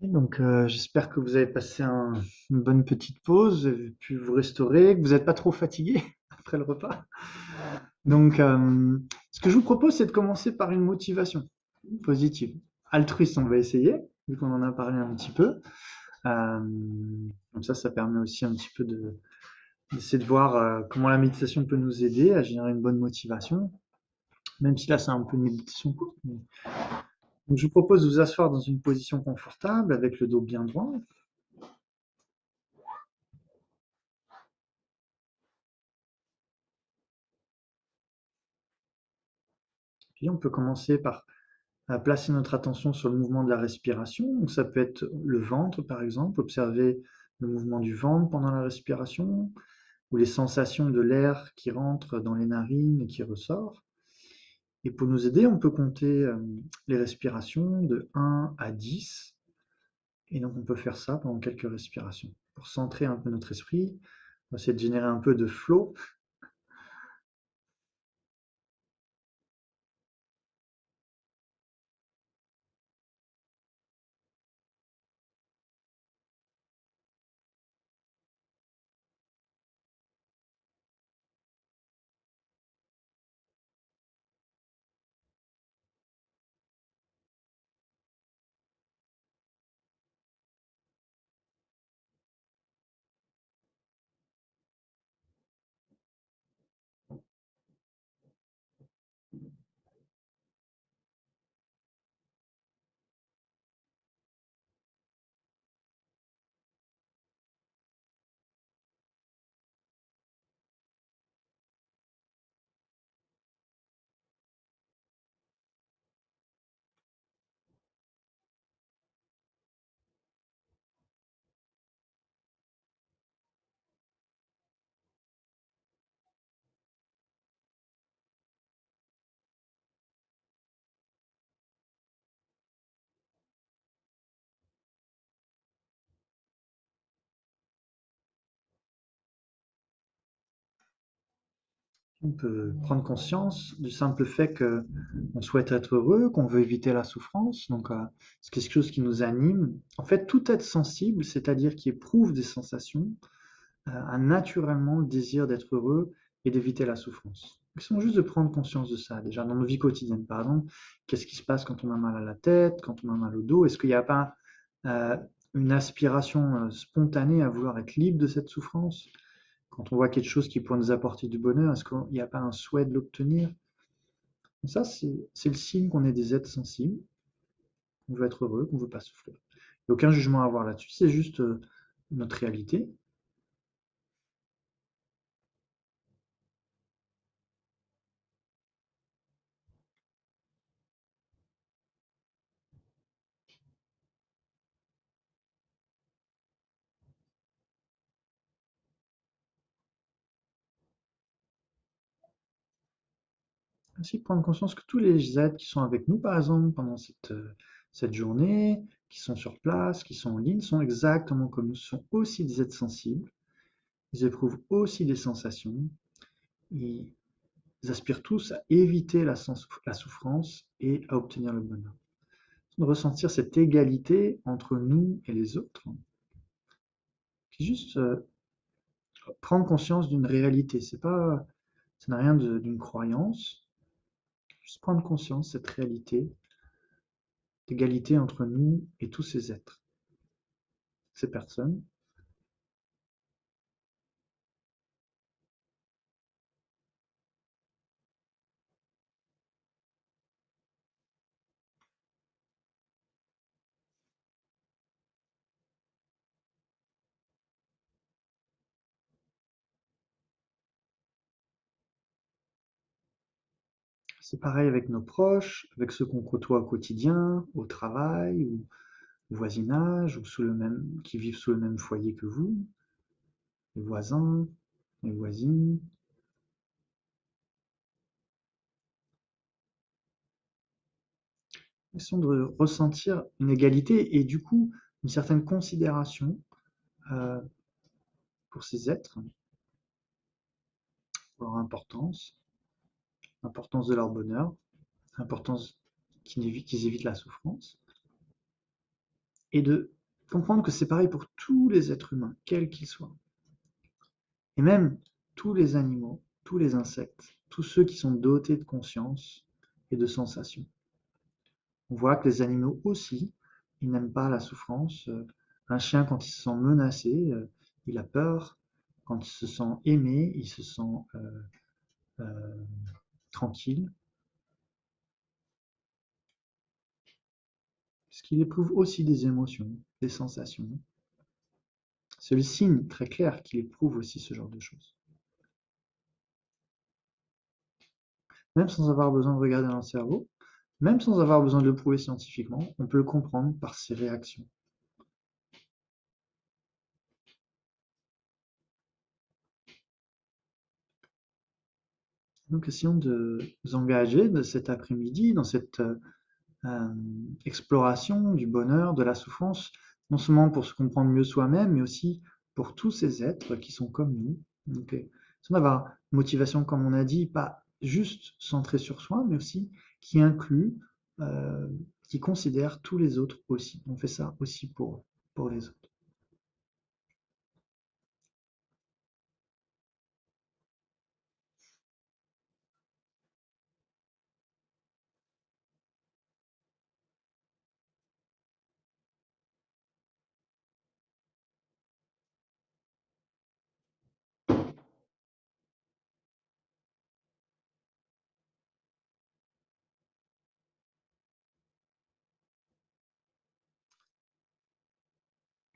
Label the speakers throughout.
Speaker 1: Donc, j'espère que vous avez passé une bonne petite pause, vous avez pu vous restaurer, que vous n'êtes pas trop fatigué après le repas. Donc, ce que je vous propose, c'est de commencer par une motivation positive. Altruiste, on va essayer, vu qu'on en a parlé un petit peu. Euh, Comme ça permet aussi un petit peu d'essayer de voir comment la méditation peut nous aider à générer une bonne motivation, même si là, c'est un peu une méditation courte. Donc, je vous propose de vous asseoir dans une position confortable, avec le dos bien droit. Puis, on peut commencer par à placer notre attention sur le mouvement de la respiration. Donc ça peut être le ventre, par exemple, observer le mouvement du ventre pendant la respiration, ou les sensations de l'air qui rentre dans les narines et qui ressort. Et pour nous aider, on peut compter les respirations de 1 à 10. Et donc on peut faire ça pendant quelques respirations. Pour centrer un peu notre esprit, on va essayer de générer un peu de flow. On peut prendre conscience du simple fait que on souhaite être heureux, qu'on veut éviter la souffrance. Donc, c'est quelque chose qui nous anime. En fait, tout être sensible, c'est-à-dire qui éprouve des sensations, a naturellement le désir d'être heureux et d'éviter la souffrance. Il suffit juste de prendre conscience de ça, déjà dans nos vies quotidiennes, par exemple. Qu'est-ce qui se passe quand on a mal à la tête, quand on a mal au dos? Est-ce qu'il n'y a pas euh, une aspiration spontanée à vouloir être libre de cette souffrance? Quand on voit quelque chose qui pourrait nous apporter du bonheur, est-ce qu'il n'y a pas un souhait de l'obtenir? Ça, c'est le signe qu'on est des êtres sensibles, qu'on veut être heureux, qu'on ne veut pas souffrir. Il n'y a aucun jugement à avoir là-dessus, c'est juste notre réalité. Ainsi, prendre conscience que tous les êtres qui sont avec nous, par exemple, pendant cette journée, qui sont sur place, qui sont en ligne, sont exactement comme nous, sont aussi des êtres sensibles, ils éprouvent aussi des sensations, ils aspirent tous à éviter la souffrance et à obtenir le bonheur. De ressentir cette égalité entre nous et les autres, c'est juste prendre conscience d'une réalité. C'est pas, ça n'a rien d'une croyance. Juste prendre conscience de cette réalité d'égalité entre nous et tous ces êtres, ces personnes. C'est pareil avec nos proches, avec ceux qu'on côtoie au quotidien, au travail, ou au voisinage, ou qui vivent sous le même foyer que vous, les voisins, les voisines. Ils sont de ressentir une égalité et du coup une certaine considération euh, pour ces êtres, pour leur importance, l'importance de leur bonheur, l'importance qu'ils évitent la souffrance. et de comprendre que c'est pareil pour tous les êtres humains, quels qu'ils soient. Et même tous les animaux, tous les insectes, tous ceux qui sont dotés de conscience et de sensations. On voit que les animaux aussi, ils n'aiment pas la souffrance. Un chien, quand il se sent menacé, il a peur. Quand il se sent aimé, il se sent euh, tranquille. Parce qu'il éprouve aussi des émotions, des sensations. C'est le signe très clair qu'il éprouve aussi ce genre de choses. Même sans avoir besoin de regarder dans le cerveau, même sans avoir besoin de le prouver scientifiquement, on peut le comprendre par ses réactions. Donc essayons de nous engager de cet après-midi dans cette euh, exploration du bonheur, de la souffrance, non seulement pour se comprendre mieux soi-même, mais aussi pour tous ces êtres qui sont comme nous. Donc, sans avoir une motivation, comme on a dit, pas juste centrée sur soi, mais aussi qui inclut, euh, qui considère tous les autres aussi. On fait ça aussi pour les autres.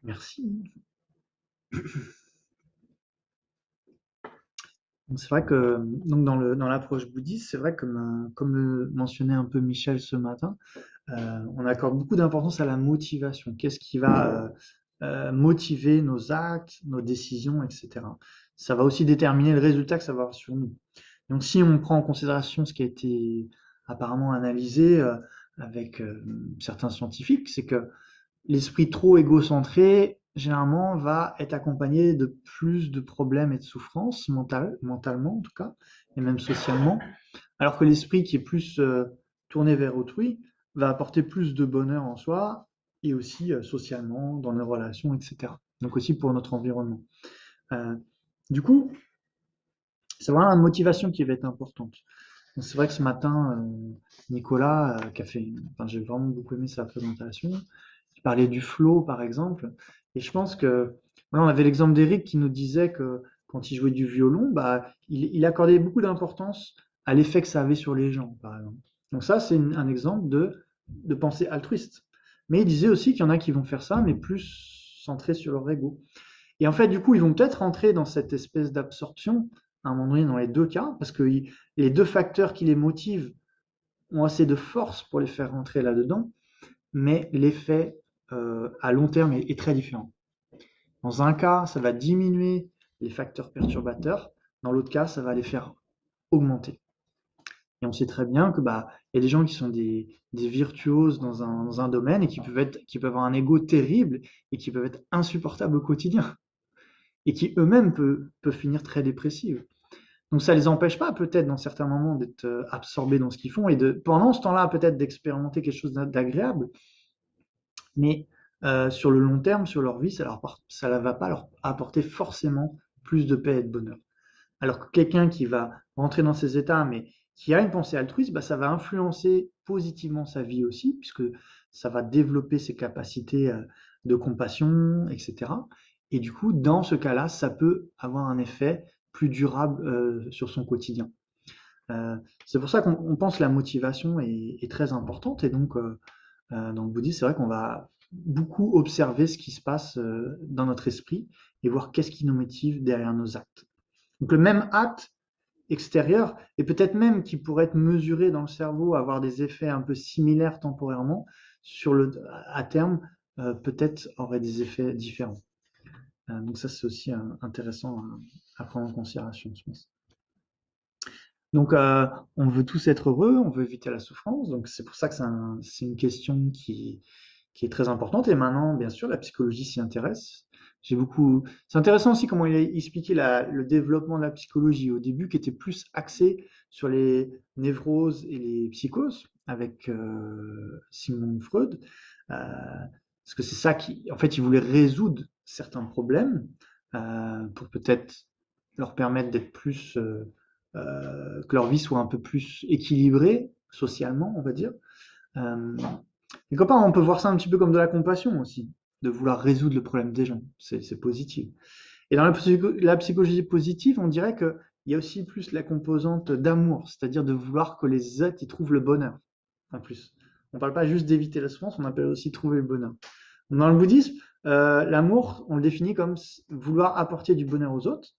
Speaker 1: Merci. C'est vrai que donc dans l'approche bouddhiste, c'est vrai comme le mentionnait un peu Michel ce matin, on accorde beaucoup d'importance à la motivation. Qu'est-ce qui va motiver nos actes, nos décisions, etc. Ça va aussi déterminer le résultat que ça va avoir sur nous. Donc si on prend en considération ce qui a été apparemment analysé avec certains scientifiques, c'est que l'esprit trop égocentré, généralement, va être accompagné de plus de problèmes et de souffrances mentalement en tout cas, et même socialement, alors que l'esprit qui est plus tourné vers autrui va apporter plus de bonheur en soi et aussi socialement, dans nos relations, etc. Donc aussi pour notre environnement. Euh, du coup, c'est vraiment la motivation qui va être importante. C'est vrai que ce matin, Nicolas, qui a fait, enfin, j'ai vraiment beaucoup aimé sa présentation, il parlait du flow, par exemple, et je pense que, voilà, on avait l'exemple d'Eric qui nous disait que quand il jouait du violon, bah, il accordait beaucoup d'importance à l'effet que ça avait sur les gens, par exemple. Donc ça, c'est un exemple de pensée altruiste. Mais il disait aussi qu'il y en a qui vont faire ça, mais plus centrés sur leur ego. Et en fait, du coup, ils vont peut-être rentrer dans cette espèce d'absorption à un moment donné dans les deux cas, parce que les deux facteurs qui les motivent ont assez de force pour les faire rentrer là-dedans, mais l'effet à long terme est très différent. Dans un cas, ça va diminuer les facteurs perturbateurs, dans l'autre cas, ça va les faire augmenter. Et on sait très bien que bah, il y a des gens qui sont des virtuoses dans un domaine et qui peuvent avoir un ego terrible et qui peuvent être insupportables au quotidien et qui eux-mêmes peuvent finir très dépressifs. Donc ça les empêche pas peut-être dans certains moments d'être absorbés dans ce qu'ils font et de pendant ce temps-là peut-être d'expérimenter quelque chose d'agréable, mais sur le long terme, sur leur vie, ça ne va pas leur apporter forcément plus de paix et de bonheur. Alors que quelqu'un qui va rentrer dans ces états, mais qui a une pensée altruiste, bah, ça va influencer positivement sa vie aussi, puisque ça va développer ses capacités de compassion, etc. Et du coup, dans ce cas-là, ça peut avoir un effet plus durable sur son quotidien. C'est pour ça qu'on pense que la motivation est très importante. Et donc, dans le bouddhisme, c'est vrai qu'on va beaucoup observer ce qui se passe dans notre esprit et voir qu'est-ce qui nous motive derrière nos actes. Donc, le même acte extérieur, et peut-être même qui pourrait être mesuré dans le cerveau, avoir des effets un peu similaires temporairement, à terme, peut-être aurait des effets différents. Donc ça, c'est aussi intéressant à prendre en considération, je pense. Donc, on veut tous être heureux, on veut éviter la souffrance. Donc, c'est pour ça que c'est une question qui est très importante. Et maintenant, bien sûr, la psychologie s'y intéresse. C'est intéressant aussi comment il a expliqué le développement de la psychologie au début, qui était plus axé sur les névroses et les psychoses avec Sigmund Freud. Euh, Parce que c'est ça en fait, il voulait résoudre certains problèmes pour peut-être leur permettre d'être plus, que leur vie soit un peu plus équilibrée socialement, on va dire. Euh, Quelque part, on peut voir ça un petit peu comme de la compassion aussi, de vouloir résoudre le problème des gens. C'est positif. Et dans la psychologie positive, on dirait qu'il y a aussi plus la composante d'amour, c'est-à-dire de vouloir que les êtres y trouvent le bonheur. En plus, on ne parle pas juste d'éviter la souffrance, on appelle aussi trouver le bonheur. Dans le bouddhisme, l'amour, on le définit comme vouloir apporter du bonheur aux autres,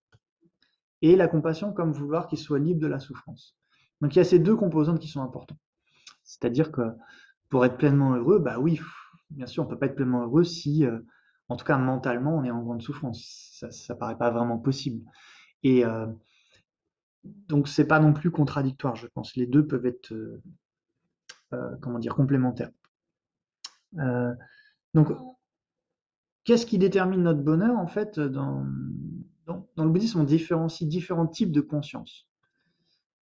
Speaker 1: et la compassion comme vouloir qu'ils soient libres de la souffrance. Donc il y a ces deux composantes qui sont importantes. C'est-à-dire que pour être pleinement heureux, bah oui, bien sûr, on peut pas être pleinement heureux si, en tout cas mentalement, on est en grande souffrance. Ça paraît pas vraiment possible. Et donc c'est pas non plus contradictoire, je pense. Les deux peuvent être, comment dire, complémentaires. Euh, donc, qu'est-ce qui détermine notre bonheur en fait dans le bouddhisme, on différencie différents types de conscience.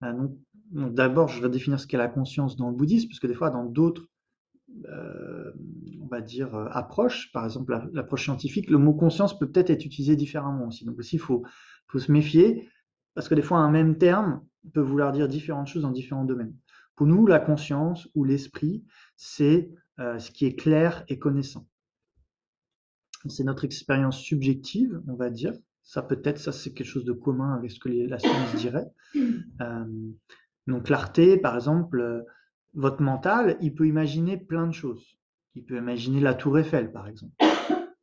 Speaker 1: Donc, d'abord, je vais définir ce qu'est la conscience dans le bouddhisme, parce que des fois, dans d'autres euh, on va dire, approche, par exemple l'approche scientifique, le mot conscience peut peut-être être utilisé différemment aussi. Donc aussi, faut se méfier, parce que des fois, un même terme peut vouloir dire différentes choses dans différents domaines. Pour nous, la conscience ou l'esprit, c'est ce qui est clair et connaissant. C'est notre expérience subjective, on va dire. Ça peut-être, ça c'est quelque chose de commun avec ce que la science dirait. Euh, donc clarté, par exemple, votre mental, il peut imaginer plein de choses. Il peut imaginer la tour Eiffel, par exemple.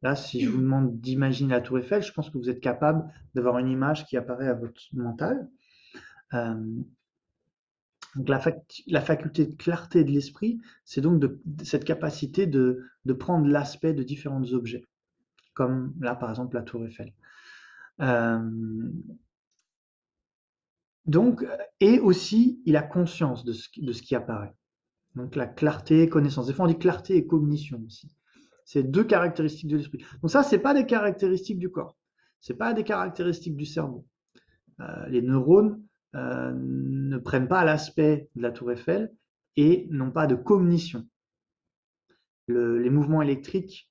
Speaker 1: Là, si je vous demande d'imaginer la tour Eiffel, je pense que vous êtes capable d'avoir une image qui apparaît à votre mental. Euh, donc la faculté de clarté de l'esprit, c'est donc cette capacité de prendre l'aspect de différents objets, comme là, par exemple, la tour Eiffel. Euh, donc, et aussi, il a conscience de ce qui apparaît. Donc la clarté et connaissance. Des fois, on dit clarté et cognition aussi. C'est deux caractéristiques de l'esprit. Donc ça, c'est pas des caractéristiques du corps. C'est pas des caractéristiques du cerveau. Les neurones ne prennent pas l'aspect de la tour Eiffel et n'ont pas de cognition. Les mouvements électriques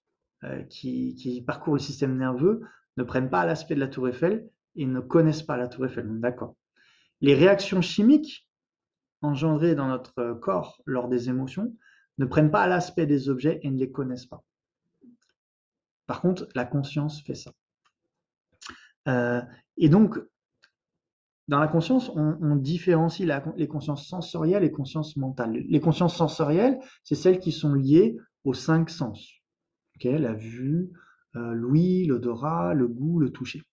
Speaker 1: qui parcourent le système nerveux ne prennent pas l'aspect de la tour Eiffel et ne connaissent pas la tour Eiffel. D'accord. Les réactions chimiques engendrées dans notre corps lors des émotions ne prennent pas l'aspect des objets et ne les connaissent pas. Par contre, la conscience fait ça. Euh, et donc, dans la conscience, on différencie les consciences sensorielles et consciences mentales. Les consciences sensorielles, c'est celles qui sont liées aux cinq sens. Okay, la vue, l'ouïe, l'odorat, le goût, le toucher.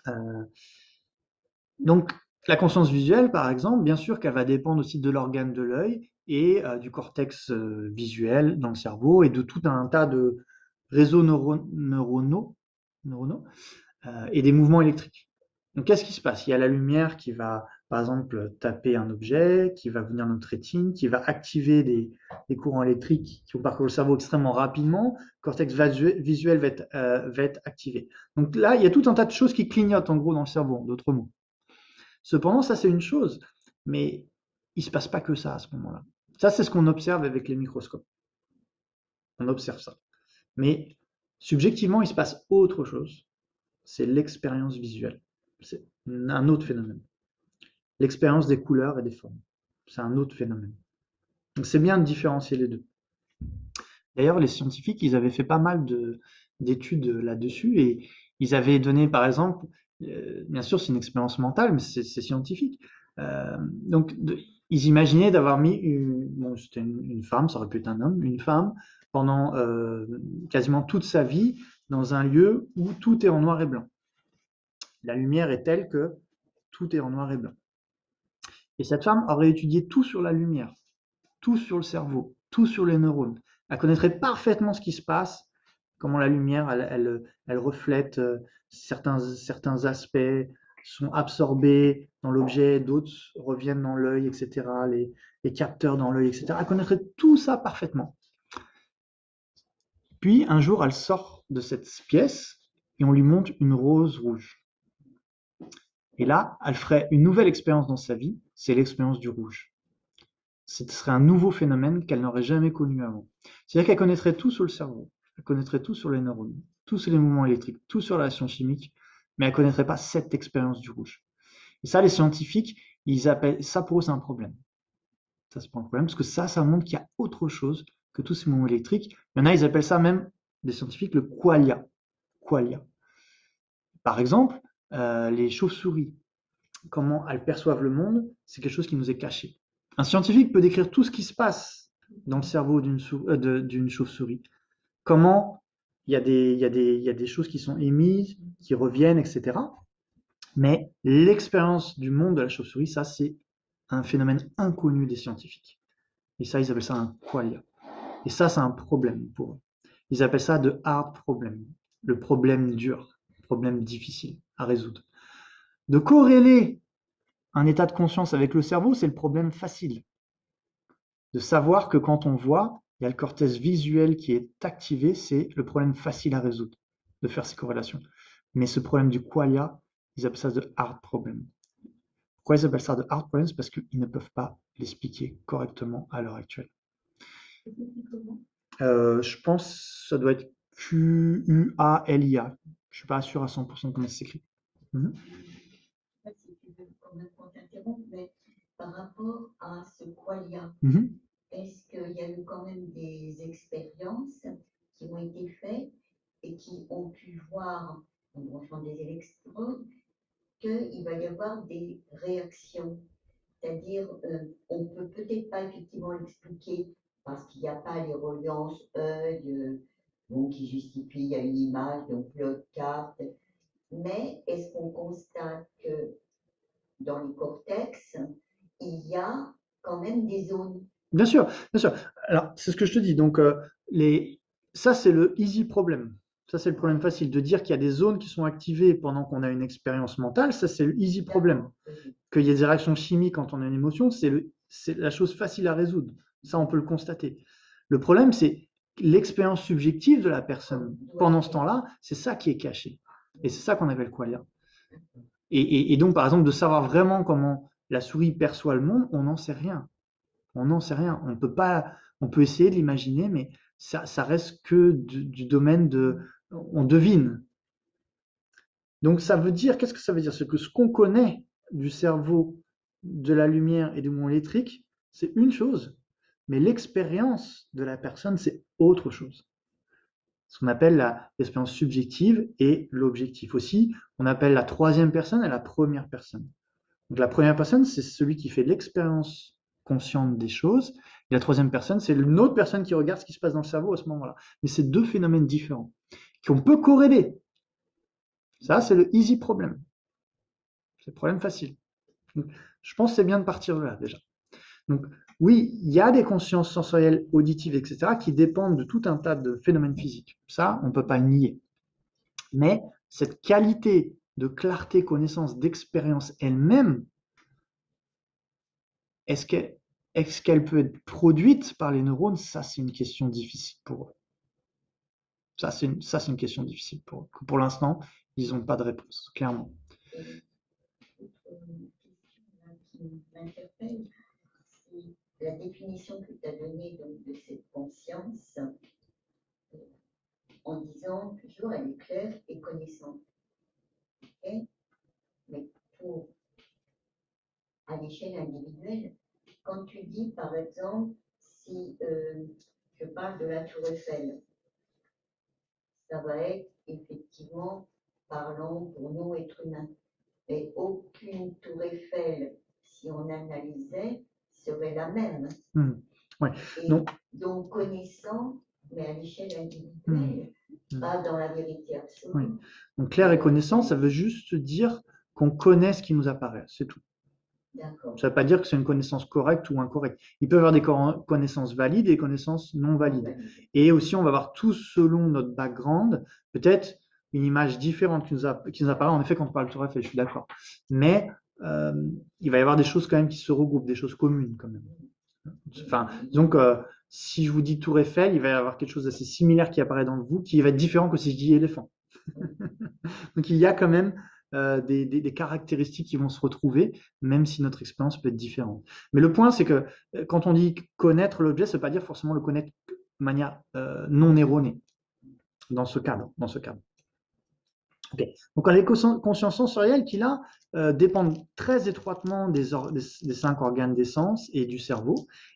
Speaker 1: Euh, donc, la conscience visuelle, par exemple, bien sûr qu'elle va dépendre aussi de l'organe de l'œil et du cortex visuel dans le cerveau et de tout un tas de réseaux neuronaux et des mouvements électriques. Donc, qu'est-ce qui se passe? Il y a la lumière qui va, par exemple, taper un objet, qui va venir dans notre rétine, qui va activer des courants électriques qui vont parcourir le cerveau extrêmement rapidement. Le cortex visuel va être activé. Donc là, il y a tout un tas de choses qui clignotent, en gros, dans le cerveau, d'autres mots. Cependant, ça, c'est une chose, mais il ne se passe pas que ça à ce moment-là. Ça, c'est ce qu'on observe avec les microscopes. On observe ça. Mais subjectivement, il se passe autre chose. C'est l'expérience visuelle. C'est un autre phénomène. L'expérience des couleurs et des formes. C'est un autre phénomène. Donc c'est bien de différencier les deux. D'ailleurs, les scientifiques, ils avaient fait pas mal d'études là-dessus et ils avaient donné, par exemple, bien sûr, c'est une expérience mentale, mais c'est scientifique. Donc, ils imaginaient d'avoir mis, bon, c'était une femme, ça aurait pu être un homme, une femme, pendant quasiment toute sa vie dans un lieu où tout est en noir et blanc. La lumière est telle que tout est en noir et blanc. Et cette femme aurait étudié tout sur la lumière, tout sur le cerveau, tout sur les neurones. Elle connaîtrait parfaitement ce qui se passe, comment la lumière, elle reflète certains aspects, sont absorbés dans l'objet, d'autres reviennent dans l'œil, etc., les capteurs dans l'œil, etc. Elle connaîtrait tout ça parfaitement. Puis, un jour, elle sort de cette pièce et on lui montre une rose rouge. Et là, elle ferait une nouvelle expérience dans sa vie, c'est l'expérience du rouge. Ce serait un nouveau phénomène qu'elle n'aurait jamais connu avant. C'est-à-dire qu'elle connaîtrait tout sur le cerveau, elle connaîtrait tout sur les neurones, tout sur les mouvements électriques, tout sur la réaction chimique, mais elle ne connaîtrait pas cette expérience du rouge. Et ça, les scientifiques, ils appellent ça, pour eux, c'est un problème. Ça, c'est pas un problème, parce que ça montre qu'il y a autre chose que tous ces mouvements électriques. Il y en a, ils appellent ça même, des scientifiques, le qualia. Qualia. Par exemple, les chauves-souris, comment elles perçoivent le monde, c'est quelque chose qui nous est caché. Un scientifique peut décrire tout ce qui se passe dans le cerveau d'une chauve-souris. Comment il y a des choses qui sont émises, qui reviennent, etc. Mais l'expérience du monde de la chauve-souris, ça, c'est un phénomène inconnu des scientifiques. Et ça, ils appellent ça un qualia. Et ça, c'est un problème pour eux. Ils appellent ça de hard problem, le problème dur, le problème difficile à résoudre. De corréler un état de conscience avec le cerveau, c'est le problème facile. De savoir que quand on voit, il y a le cortex visuel qui est activé, c'est le problème facile à résoudre, de faire ces corrélations. Mais ce problème du qualia, ils appellent ça de hard problem. Pourquoi ils appellent ça de hard problem? C'est parce qu'ils ne peuvent pas l'expliquer correctement à l'heure actuelle. Je pense que ça doit être Qualia. Je suis pas sûr à 100% comment ça s'écrit. Mhm.
Speaker 2: Si tu veux quand même qu'on t'interrompe, mais par rapport à ce qualia,
Speaker 1: Mhm.
Speaker 2: est-ce qu'il y a eu quand même des expériences qui ont été faites et qui ont pu voir, en branchant des électrodes, qu'il va y avoir des réactions? C'est-à-dire, on ne peut peut-être pas effectivement l'expliquer parce qu'il n'y a pas les reliances œil qui justifient à une image, donc l'autre capte. Mais est-ce qu'on constate que dans les cortex, il y a quand même des zones?
Speaker 1: Bien sûr, bien sûr. Alors, c'est ce que je te dis. Donc, ça, c'est le easy problem. Ça, c'est le problème facile. De dire qu'il y a des zones qui sont activées pendant qu'on a une expérience mentale, ça, c'est le easy problem. Qu'il y ait des réactions chimiques quand on a une émotion, c'est la chose facile à résoudre. Ça, on peut le constater. Le problème, c'est l'expérience subjective de la personne. Pendant ce temps-là, c'est ça qui est caché. Et c'est ça qu'on appelle qualia. Et donc, par exemple, de savoir vraiment comment la souris perçoit le monde, on n'en sait rien. On n'en sait rien. On peut pas, on peut essayer de l'imaginer, mais ça reste que du domaine de, on devine. Donc ça veut dire, qu'est-ce que ça veut dire? C'est que ce qu'on connaît du cerveau, de la lumière et du mouvement électrique, c'est une chose, mais l'expérience de la personne, c'est autre chose. Ce qu'on appelle l'expérience subjective et l'objectif aussi. On appelle la troisième personne et la première personne. Donc la première personne, c'est celui qui fait l'expérience consciente des choses. Et la troisième personne, c'est une autre personne qui regarde ce qui se passe dans le cerveau à ce moment-là. Mais c'est deux phénomènes différents qu'on peut corréler. Ça, c'est le easy problem. C'est le problème facile. Donc, je pense que c'est bien de partir de là déjà. Donc oui, il y a des consciences sensorielles, auditives, etc., qui dépendent de tout un tas de phénomènes physiques. Ça, on ne peut pas le nier. Mais cette qualité de clarté, connaissance, d'expérience elle-même, est-ce qu'elle peut être produite par les neurones? Ça, c'est une question difficile pour eux. Ça, c'est une question difficile pour eux. Pour l'instant, ils n'ont pas de réponse, clairement.
Speaker 2: Une question qui m'interpelle, c'est la définition que tu as donnée de cette conscience en disant toujours elle est claire et connaissante. Okay? Mais pour à l'échelle individuelle, quand tu dis par exemple, si je parle de la Tour Eiffel, ça va être effectivement parlant pour nous êtres humains. Mais aucune Tour Eiffel, si on analysait, serait la même.
Speaker 1: Ouais.
Speaker 2: Et donc connaissant, mais à l'échelle individuelle, pas dans la vérité absolue.
Speaker 1: Oui. Donc clair et connaissant, ça veut juste dire qu'on connaît ce qui nous apparaît, c'est tout.
Speaker 2: D'accord.
Speaker 1: Ça ne veut pas dire que c'est une connaissance correcte ou incorrecte. Il peut y avoir des connaissances valides et des connaissances non valides. Et aussi, on va avoir tous, selon notre background, peut-être une image différente qui nous apparaît. En effet, quand on parle de Tour Eiffel, je suis d'accord. Mais il va y avoir des choses quand même qui se regroupent, des choses communes quand même. Enfin, donc, si je vous dis Tour Eiffel, il va y avoir quelque chose d'assez similaire qui apparaît dans vous, qui va être différent que si je dis éléphant. Donc, il y a quand même des caractéristiques qui vont se retrouver, même si notre expérience peut être différente. Mais le point, c'est que quand on dit connaître l'objet, ça ne veut pas dire forcément le connaître de manière non erronée dans ce cadre. Okay. Donc, les consciences sensorielles qu'il a dépendent très étroitement des 5 organes des sens et du cerveau.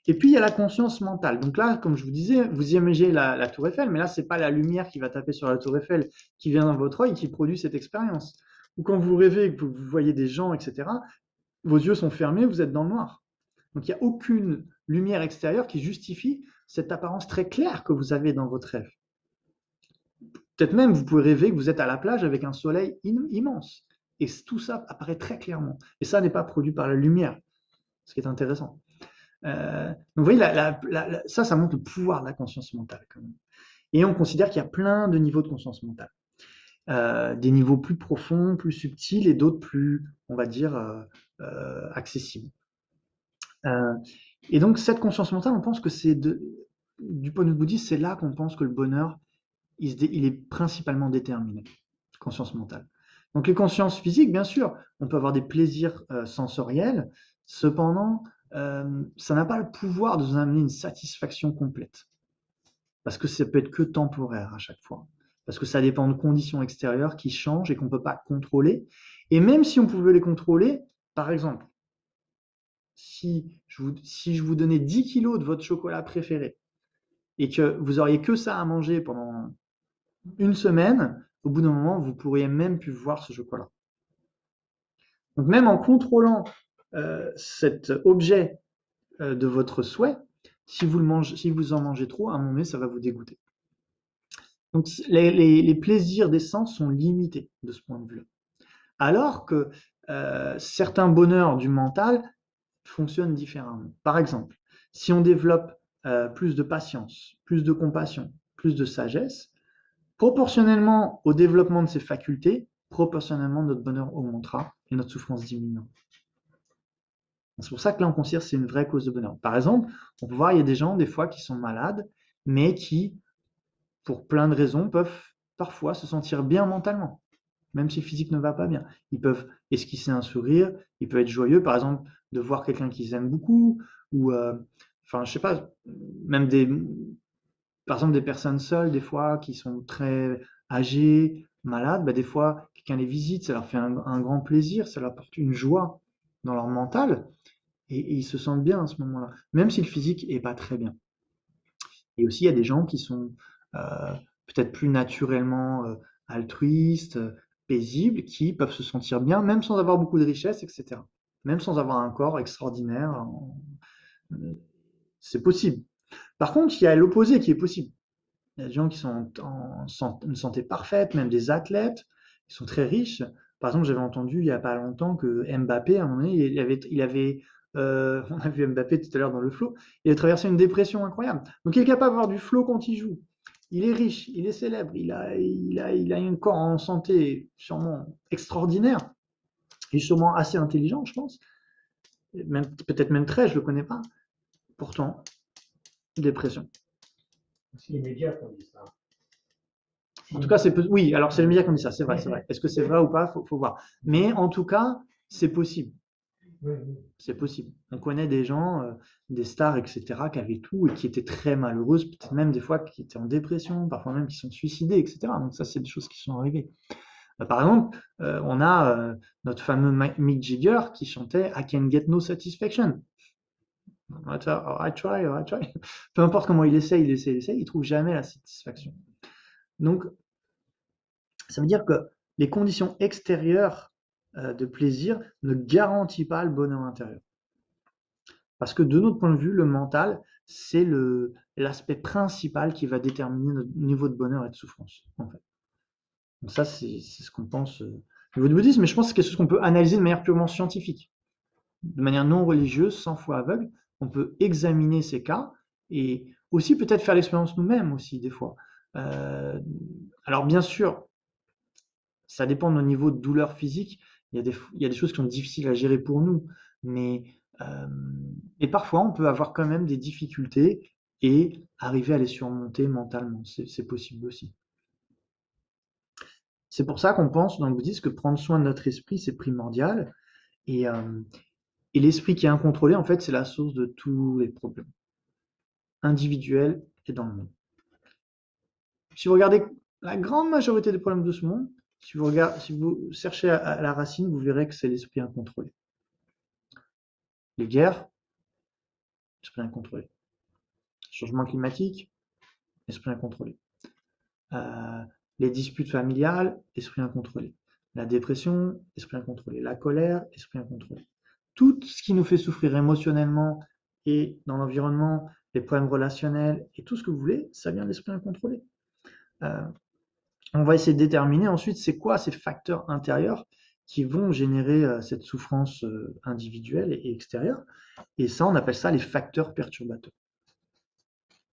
Speaker 1: Et puis, il y a la conscience mentale. Donc là, comme je vous disais, vous imaginez la tour Eiffel, mais là, ce n'est pas la lumière qui va taper sur la tour Eiffel qui vient dans votre œil qui produit cette expérience. Ou quand vous rêvez, que vous voyez des gens, etc., vos yeux sont fermés, vous êtes dans le noir. Donc, il n'y a aucune lumière extérieure qui justifie cette apparence très claire que vous avez dans votre rêve. Peut-être même, vous pouvez rêver que vous êtes à la plage avec un soleil immense. Et tout ça apparaît très clairement. Et ça n'est pas produit par la lumière, ce qui est intéressant. Donc, vous voyez, ça montre le pouvoir de la conscience mentale, quand même. Et on considère qu'il y a plein de niveaux de conscience mentale. Des niveaux plus profonds, plus subtils, et d'autres plus, on va dire, accessibles. Et donc, cette conscience mentale, on pense que du point de vue bouddhiste, c'est là qu'on pense que le bonheur il est principalement déterminé, conscience mentale. Donc les consciences physiques, bien sûr, on peut avoir des plaisirs sensoriels, cependant, ça n'a pas le pouvoir de vous amener une satisfaction complète, parce que ça peut être que temporaire à chaque fois, parce que ça dépend de conditions extérieures qui changent et qu'on ne peut pas contrôler. Et même si on pouvait les contrôler, par exemple, si je vous donnais 10 kilos de votre chocolat préféré, et que vous auriez que ça à manger pendant une semaine, au bout d'un moment, vous pourriez même plus voir ce chocolat. Donc même en contrôlant cet objet de votre souhait, si vous en mangez trop, à un moment donné, ça va vous dégoûter. Donc les plaisirs des sens sont limités de ce point de vue-là. Alors que certains bonheurs du mental fonctionnent différemment. Par exemple, si on développe plus de patience, plus de compassion, plus de sagesse, proportionnellement au développement de ces facultés, proportionnellement notre bonheur augmentera et notre souffrance diminuera. C'est pour ça que là on considère que c'est une vraie cause de bonheur. Par exemple, on peut voir il y a des gens des fois qui sont malades, mais qui, pour plein de raisons, peuvent parfois se sentir bien mentalement, même si le physique ne va pas bien. Ils peuvent esquisser un sourire, ils peuvent être joyeux, par exemple, de voir quelqu'un qu'ils aiment beaucoup, ou, enfin, je sais pas, même par exemple, des personnes seules, des fois, qui sont très âgées, malades, bah, des fois, quelqu'un les visite, ça leur fait un grand plaisir, ça leur apporte une joie dans leur mental, et ils se sentent bien à ce moment-là, même si le physique est pas très bien. Et aussi, il y a des gens qui sont euh, peut-être plus naturellement altruistes, paisibles, qui peuvent se sentir bien, même sans avoir beaucoup de richesses, etc. Même sans avoir un corps extraordinaire, c'est possible. Par contre, il y a l'opposé qui est possible. Il y a des gens qui sont en une santé parfaite, même des athlètes, qui sont très riches. Par exemple, j'avais entendu il n'y a pas longtemps que Mbappé, à un moment donné, on a vu Mbappé tout à l'heure dans le flow, il a traversé une dépression incroyable. Donc il est capable d'avoir du flow quand il joue. Il est riche, il est célèbre, il a un corps en santé sûrement extraordinaire. Il est sûrement assez intelligent, je pense. Peut-être même très, je ne le connais pas. Pourtant, dépression.
Speaker 3: C'est les médias qui ont dit ça.
Speaker 1: En tout cas, oui, alors c'est les médias qui ont dit ça, c'est vrai, c'est vrai. Est-ce que c'est vrai ou pas? Faut voir. Mais en tout cas, c'est possible. C'est possible. On connaît des gens, des stars, etc., qui avaient tout et qui étaient très malheureuses, peut-être même des fois qui étaient en dépression, parfois même qui sont suicidés, etc. Donc ça, c'est des choses qui sont arrivées. Par exemple, on a notre fameux Mick Jagger qui chantait I can get no satisfaction. I try, I try. Peu importe comment il essaie, il trouve jamais la satisfaction. Donc, ça veut dire que les conditions extérieures de plaisir ne garantissent pas le bonheur intérieur. Parce que de notre point de vue, le mental, c'est l'aspect principal qui va déterminer notre niveau de bonheur et de souffrance, en fait. Donc ça, c'est ce qu'on pense au niveau du bouddhisme, mais je pense que c'est quelque chose qu'on peut analyser de manière purement scientifique. De manière non religieuse, sans foi aveugle, on peut examiner ces cas et aussi peut-être faire l'expérience nous-mêmes aussi, des fois. Alors bien sûr, ça dépend de nos niveaux de douleur physique. Il y a des choses qui sont difficiles à gérer pour nous, mais et parfois on peut avoir quand même des difficultés et arriver à les surmonter mentalement. C'est possible aussi. C'est pour ça qu'on pense dans le bouddhisme que prendre soin de notre esprit, c'est primordial. Et, et l'esprit qui est incontrôlé, en fait, c'est la source de tous les problèmes, individuels et dans le monde. Si vous regardez la grande majorité des problèmes de ce monde, si vous cherchez à la racine, vous verrez que c'est l'esprit incontrôlé. Les guerres, esprit incontrôlé. Changement climatique, esprit incontrôlé. Les disputes familiales, esprit incontrôlé. La dépression, esprit incontrôlé. La colère, esprit incontrôlé. Tout ce qui nous fait souffrir émotionnellement et dans l'environnement, les problèmes relationnels et tout ce que vous voulez, ça vient de l'esprit incontrôlé. On va essayer de déterminer ensuite c'est quoi ces facteurs intérieurs qui vont générer cette souffrance individuelle et extérieure. Et ça, on appelle ça les facteurs perturbateurs.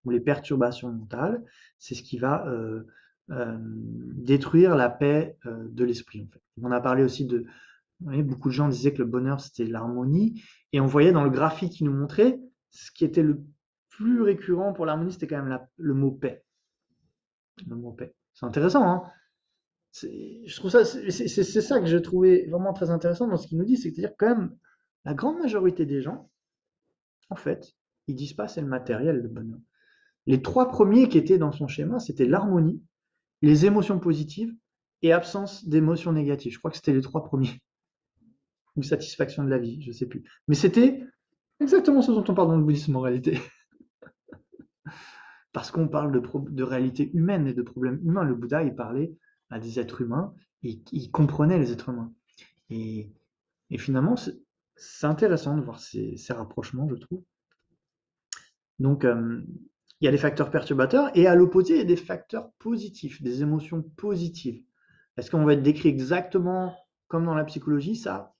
Speaker 1: Ou les perturbations mentales, c'est ce qui va détruire la paix de l'esprit. En fait. On a parlé aussi de... Vous voyez, beaucoup de gens disaient que le bonheur, c'était l'harmonie. Et on voyait dans le graphique qui nous montrait, ce qui était le plus récurrent pour l'harmonie, c'était quand même le mot paix. Le mot paix. C'est intéressant, hein? Je trouve ça, c'est ça que j'ai trouvé vraiment très intéressant dans ce qu'il nous dit, c'est-à-dire quand même, la grande majorité des gens, en fait, ils disent pas c'est le matériel, le bonheur. Les trois premiers qui étaient dans son schéma, c'était l'harmonie, les émotions positives et absence d'émotions négatives. Je crois que c'était les trois premiers. Ou satisfaction de la vie, je sais plus. Mais c'était exactement ce dont on parle dans le bouddhisme en réalité. Parce qu'on parle de réalité humaine et de problèmes humains. Le Bouddha, il parlait à des êtres humains et il comprenait les êtres humains. Et, et finalement, c'est intéressant de voir ces rapprochements, je trouve. Donc, il y a des facteurs perturbateurs et à l'opposé, il y a des facteurs positifs, des émotions positives. Est-ce qu'on va être décrit exactement comme dans la psychologie? Ça,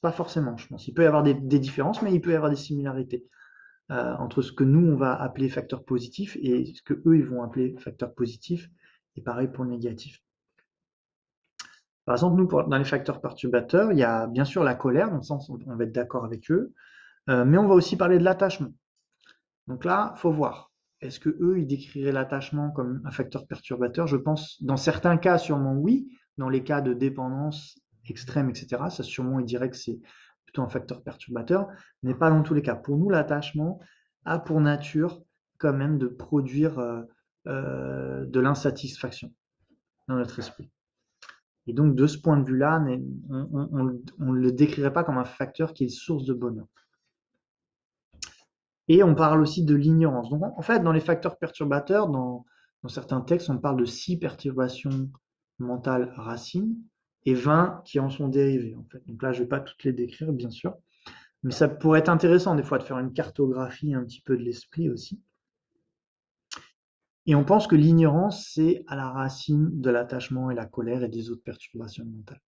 Speaker 1: pas forcément, je pense. Il peut y avoir des différences, mais il peut y avoir des similarités entre ce que nous, on va appeler facteurs positifs et ce que eux, ils vont appeler facteurs positifs. Et pareil pour le négatif. Par exemple, nous, dans les facteurs perturbateurs, il y a bien sûr la colère, dans le sens où on va être d'accord avec eux, mais on va aussi parler de l'attachement. Donc là, faut voir. Est-ce que eux, ils décriraient l'attachement comme un facteur perturbateur? Je pense, dans certains cas, sûrement oui. Dans les cas de dépendance extrême, etc., ça sûrement, ils diraient que c'est plutôt un facteur perturbateur, mais pas dans tous les cas. Pour nous, l'attachement a pour nature quand même de produire de l'insatisfaction dans notre esprit. Et donc, de ce point de vue-là, on ne le décrirait pas comme un facteur qui est source de bonheur. Et on parle aussi de l'ignorance. Donc, en fait, dans les facteurs perturbateurs, dans certains textes, on parle de 6 perturbations mentales racines et 20 qui en sont dérivées. En fait. Donc là, je ne vais pas toutes les décrire, bien sûr. Mais ça pourrait être intéressant, des fois, de faire une cartographie un petit peu de l'esprit aussi. Et on pense que l'ignorance, c'est à la racine de l'attachement et la colère et des autres perturbations mentales.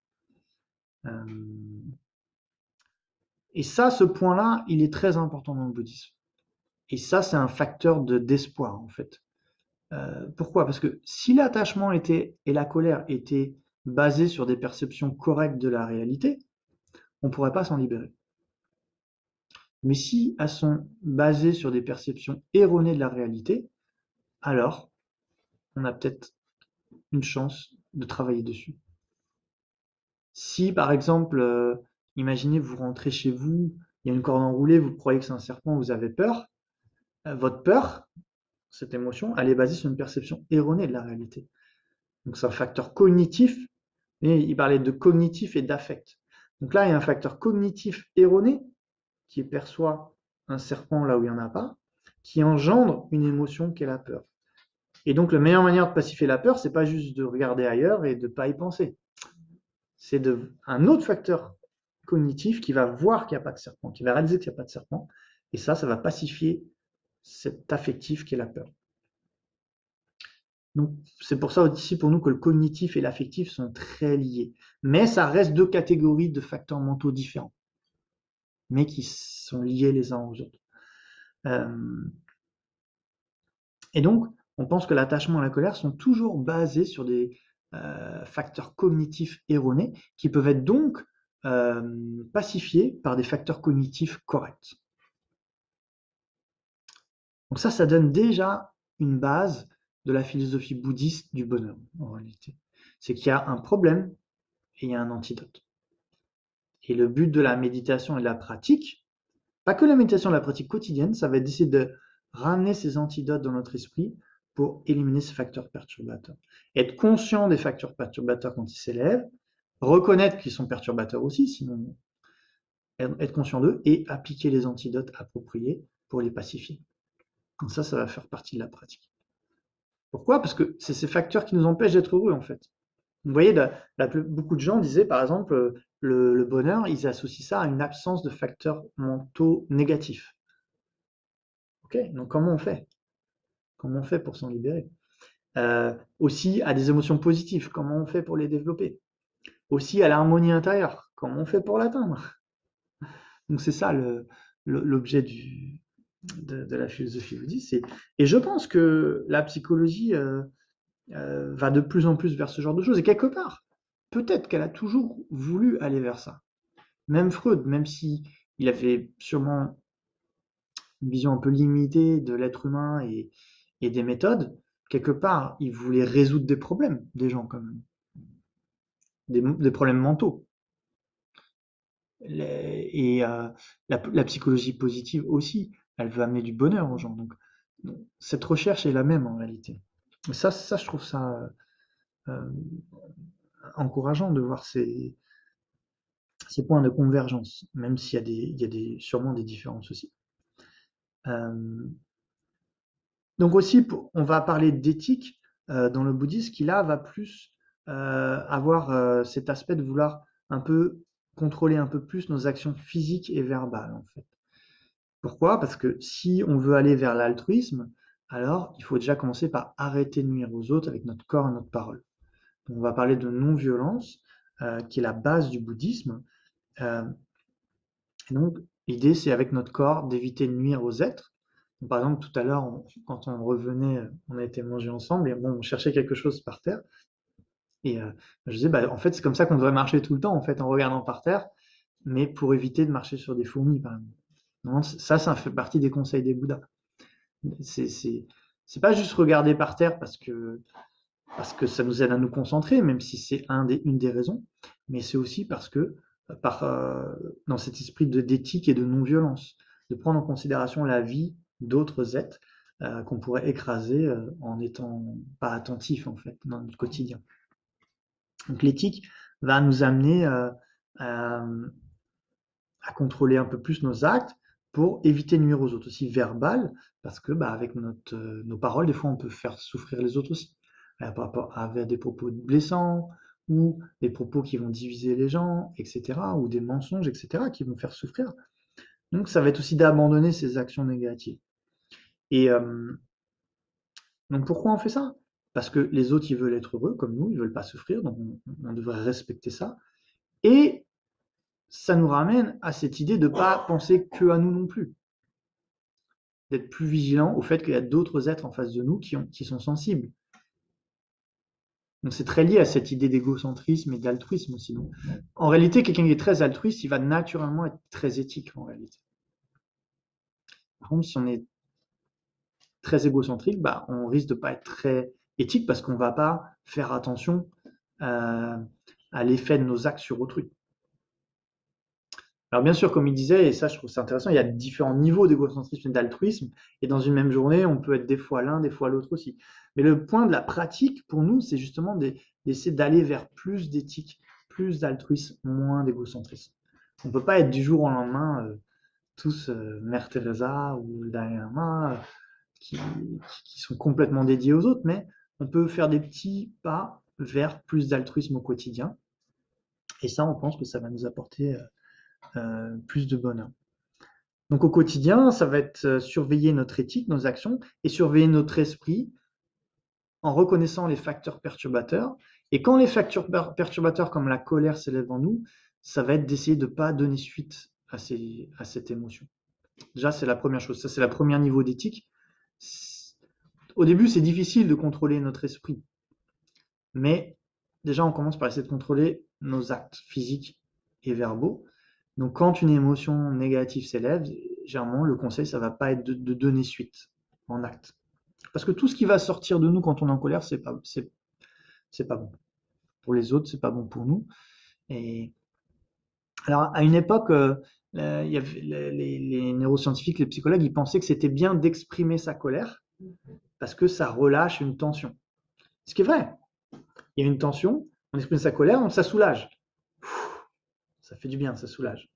Speaker 1: Et ça, ce point-là, il est très important dans le bouddhisme. Et ça, c'est un facteur d'espoir, en fait. Pourquoi? Parce que si l'attachement et la colère étaient basés sur des perceptions correctes de la réalité, on ne pourrait pas s'en libérer. Mais si elles sont basées sur des perceptions erronées de la réalité, alors on a peut-être une chance de travailler dessus. Si par exemple, imaginez vous rentrez chez vous, il y a une corde enroulée, vous croyez que c'est un serpent, vous avez peur, votre peur, cette émotion, elle est basée sur une perception erronée de la réalité. Donc c'est un facteur cognitif, et il parlait de cognitif et d'affect. Donc là, il y a un facteur cognitif erroné qui perçoit un serpent là où il n'y en a pas, qui engendre une émotion qui est la peur. Et donc la meilleure manière de pacifier la peur, c'est pas juste de regarder ailleurs et de ne pas y penser. C'est un autre facteur cognitif qui va voir qu'il n'y a pas de serpent, qui va réaliser qu'il n'y a pas de serpent, et ça va pacifier cet affectif qui est la peur. Donc, c'est pour ça aussi pour nous que le cognitif et l'affectif sont très liés. Mais ça reste deux catégories de facteurs mentaux différents, mais qui sont liés les uns aux autres. Et donc, on pense que l'attachement et la colère sont toujours basés sur des facteurs cognitifs erronés qui peuvent être donc pacifiés par des facteurs cognitifs corrects. Donc ça donne déjà une base de la philosophie bouddhiste du bonheur, en réalité. C'est qu'il y a un problème et il y a un antidote. Et le but de la méditation et de la pratique, pas que la méditation, la pratique quotidienne, ça va être d'essayer de ramener ces antidotes dans notre esprit pour éliminer ces facteurs perturbateurs. Être conscient des facteurs perturbateurs quand ils s'élèvent, reconnaître qu'ils sont perturbateurs aussi, sinon être conscient d'eux, et appliquer les antidotes appropriés pour les pacifier. Donc ça va faire partie de la pratique. Pourquoi? Parce que c'est ces facteurs qui nous empêchent d'être heureux, en fait. Vous voyez, beaucoup de gens disaient, par exemple, le bonheur, ils associent ça à une absence de facteurs mentaux négatifs. Ok, donc comment on fait? Comment on fait pour s'en libérer? Aussi à des émotions positives, comment on fait pour les développer? Aussi à l'harmonie intérieure, comment on fait pour l'atteindre? Donc c'est ça l'objet de la philosophie bouddhiste. Et je pense que la psychologie va de plus en plus vers ce genre de choses. Et quelque part, peut-être qu'elle a toujours voulu aller vers ça. Même Freud, même si il avait sûrement une vision un peu limitée de l'être humain et des méthodes, quelque part, il voulait résoudre des problèmes des gens quand même, des problèmes mentaux. Et la psychologie positive aussi, elle veut amener du bonheur aux gens. Donc, cette recherche est la même en réalité. Et ça je trouve ça euh, encourageant de voir ces points de convergence, même s'il y a sûrement des différences aussi. Euh, donc aussi, on va parler d'éthique dans le bouddhisme, qui là va plus avoir cet aspect de vouloir un peu contrôler un peu plus nos actions physiques et verbales en fait. Pourquoi? Parce que si on veut aller vers l'altruisme, alors il faut déjà commencer par arrêter de nuire aux autres avec notre corps et notre parole. Donc, on va parler de non-violence, qui est la base du bouddhisme. Euh, et donc, l'idée, c'est avec notre corps d'éviter de nuire aux êtres. Donc, par exemple, tout à l'heure, quand on revenait, on a été manger ensemble et bon, on cherchait quelque chose par terre. Et je disais, bah, en fait, c'est comme ça qu'on devrait marcher tout le temps, en fait, en regardant par terre, mais pour éviter de marcher sur des fourmis, par exemple. Non, ça fait partie des conseils des Bouddhas. C'est pas juste regarder par terre parce que ça nous aide à nous concentrer, même si c'est une des raisons, mais c'est aussi parce que par, dans cet esprit d'éthique et de non-violence, de prendre en considération la vie d'autres êtres qu'on pourrait écraser en n'étant pas attentif en fait dans notre quotidien. Donc l'éthique va nous amener à, à contrôler un peu plus nos actes pour éviter de nuire aux autres, aussi verbal, parce que bah, avec nos paroles, des fois on peut faire souffrir les autres aussi, par rapport à des propos blessants, ou des propos qui vont diviser les gens, etc., ou des mensonges, etc., qui vont faire souffrir. Donc ça va être aussi d'abandonner ces actions négatives. Et donc pourquoi on fait ça? Parce que les autres, ils veulent être heureux, comme nous, ils veulent pas souffrir, donc on devrait respecter ça. Et ça nous ramène à cette idée de ne pas penser que à nous non plus, d'être plus vigilant au fait qu'il y a d'autres êtres en face de nous qui sont sensibles. Donc c'est très lié à cette idée d'égocentrisme et d'altruisme aussi. Donc, en réalité, quelqu'un qui est très altruiste, il va naturellement être très éthique en réalité. Par contre, si on est très égocentrique, bah, on risque de ne pas être très éthique parce qu'on ne va pas faire attention à l'effet de nos actes sur autrui. Alors bien sûr, comme il disait, et ça je trouve ça intéressant, il y a différents niveaux d'égocentrisme et d'altruisme, et dans une même journée, on peut être des fois l'un, des fois l'autre aussi. Mais le point de la pratique, pour nous, c'est justement d'essayer d'aller vers plus d'éthique, plus d'altruisme, moins d'égocentrisme. On ne peut pas être du jour au lendemain tous Mère Teresa ou Dalai Lama qui sont complètement dédiés aux autres, mais on peut faire des petits pas vers plus d'altruisme au quotidien. Et ça, on pense que ça va nous apporter plus de bonheur. Donc au quotidien, ça va être surveiller notre éthique, nos actions, et surveiller notre esprit en reconnaissant les facteurs perturbateurs. Et quand les facteurs perturbateurs comme la colère s'élèvent en nous, ça va être d'essayer de ne pas donner suite à cette émotion. Déjà, c'est la première chose. Ça, c'est le premier niveau d'éthique. Au début, c'est difficile de contrôler notre esprit. Mais déjà, on commence par essayer de contrôler nos actes physiques et verbaux. Donc, quand une émotion négative s'élève, généralement, le conseil, ça va pas être de donner suite en acte. Parce que tout ce qui va sortir de nous quand on est en colère, c'est pas bon. pour les autres, c'est pas bon pour nous. Et alors, à une époque, il y avait les neuroscientifiques, les psychologues, ils pensaient que c'était bien d'exprimer sa colère parce que ça relâche une tension. Ce qui est vrai. Il y a une tension, on exprime sa colère, donc ça soulage. Ça fait du bien, ça soulage.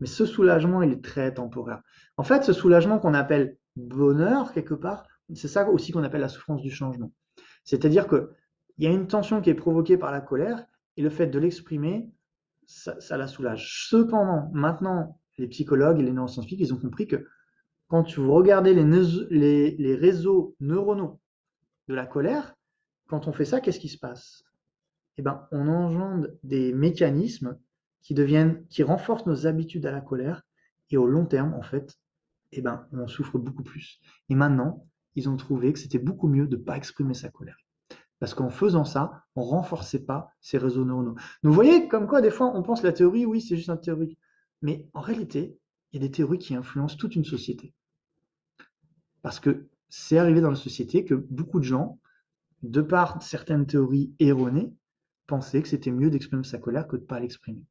Speaker 1: Mais ce soulagement, il est très temporaire. En fait, ce soulagement qu'on appelle bonheur, quelque part, c'est ça aussi qu'on appelle la souffrance du changement. C'est-à-dire qu'il y a une tension qui est provoquée par la colère, et le fait de l'exprimer, ça la soulage. Cependant, maintenant, les psychologues et les neuroscientifiques, ils ont compris que quand vous regardez les réseaux neuronaux de la colère, quand on fait ça, qu'est-ce qui se passe? Eh ben, on engendre des mécanismes qui renforcent nos habitudes à la colère, et au long terme, en fait, eh ben, on souffre beaucoup plus. Et maintenant, ils ont trouvé que c'était beaucoup mieux de ne pas exprimer sa colère. Parce qu'en faisant ça, on ne renforçait pas ces réseaux neuronaux. Donc, vous voyez, comme quoi, des fois, on pense la théorie, oui, c'est juste une théorie. Mais en réalité, il y a des théories qui influencent toute une société. Parce que c'est arrivé dans la société que beaucoup de gens, de par certaines théories erronées, pensaient que c'était mieux d'exprimer sa colère que de ne pas l'exprimer.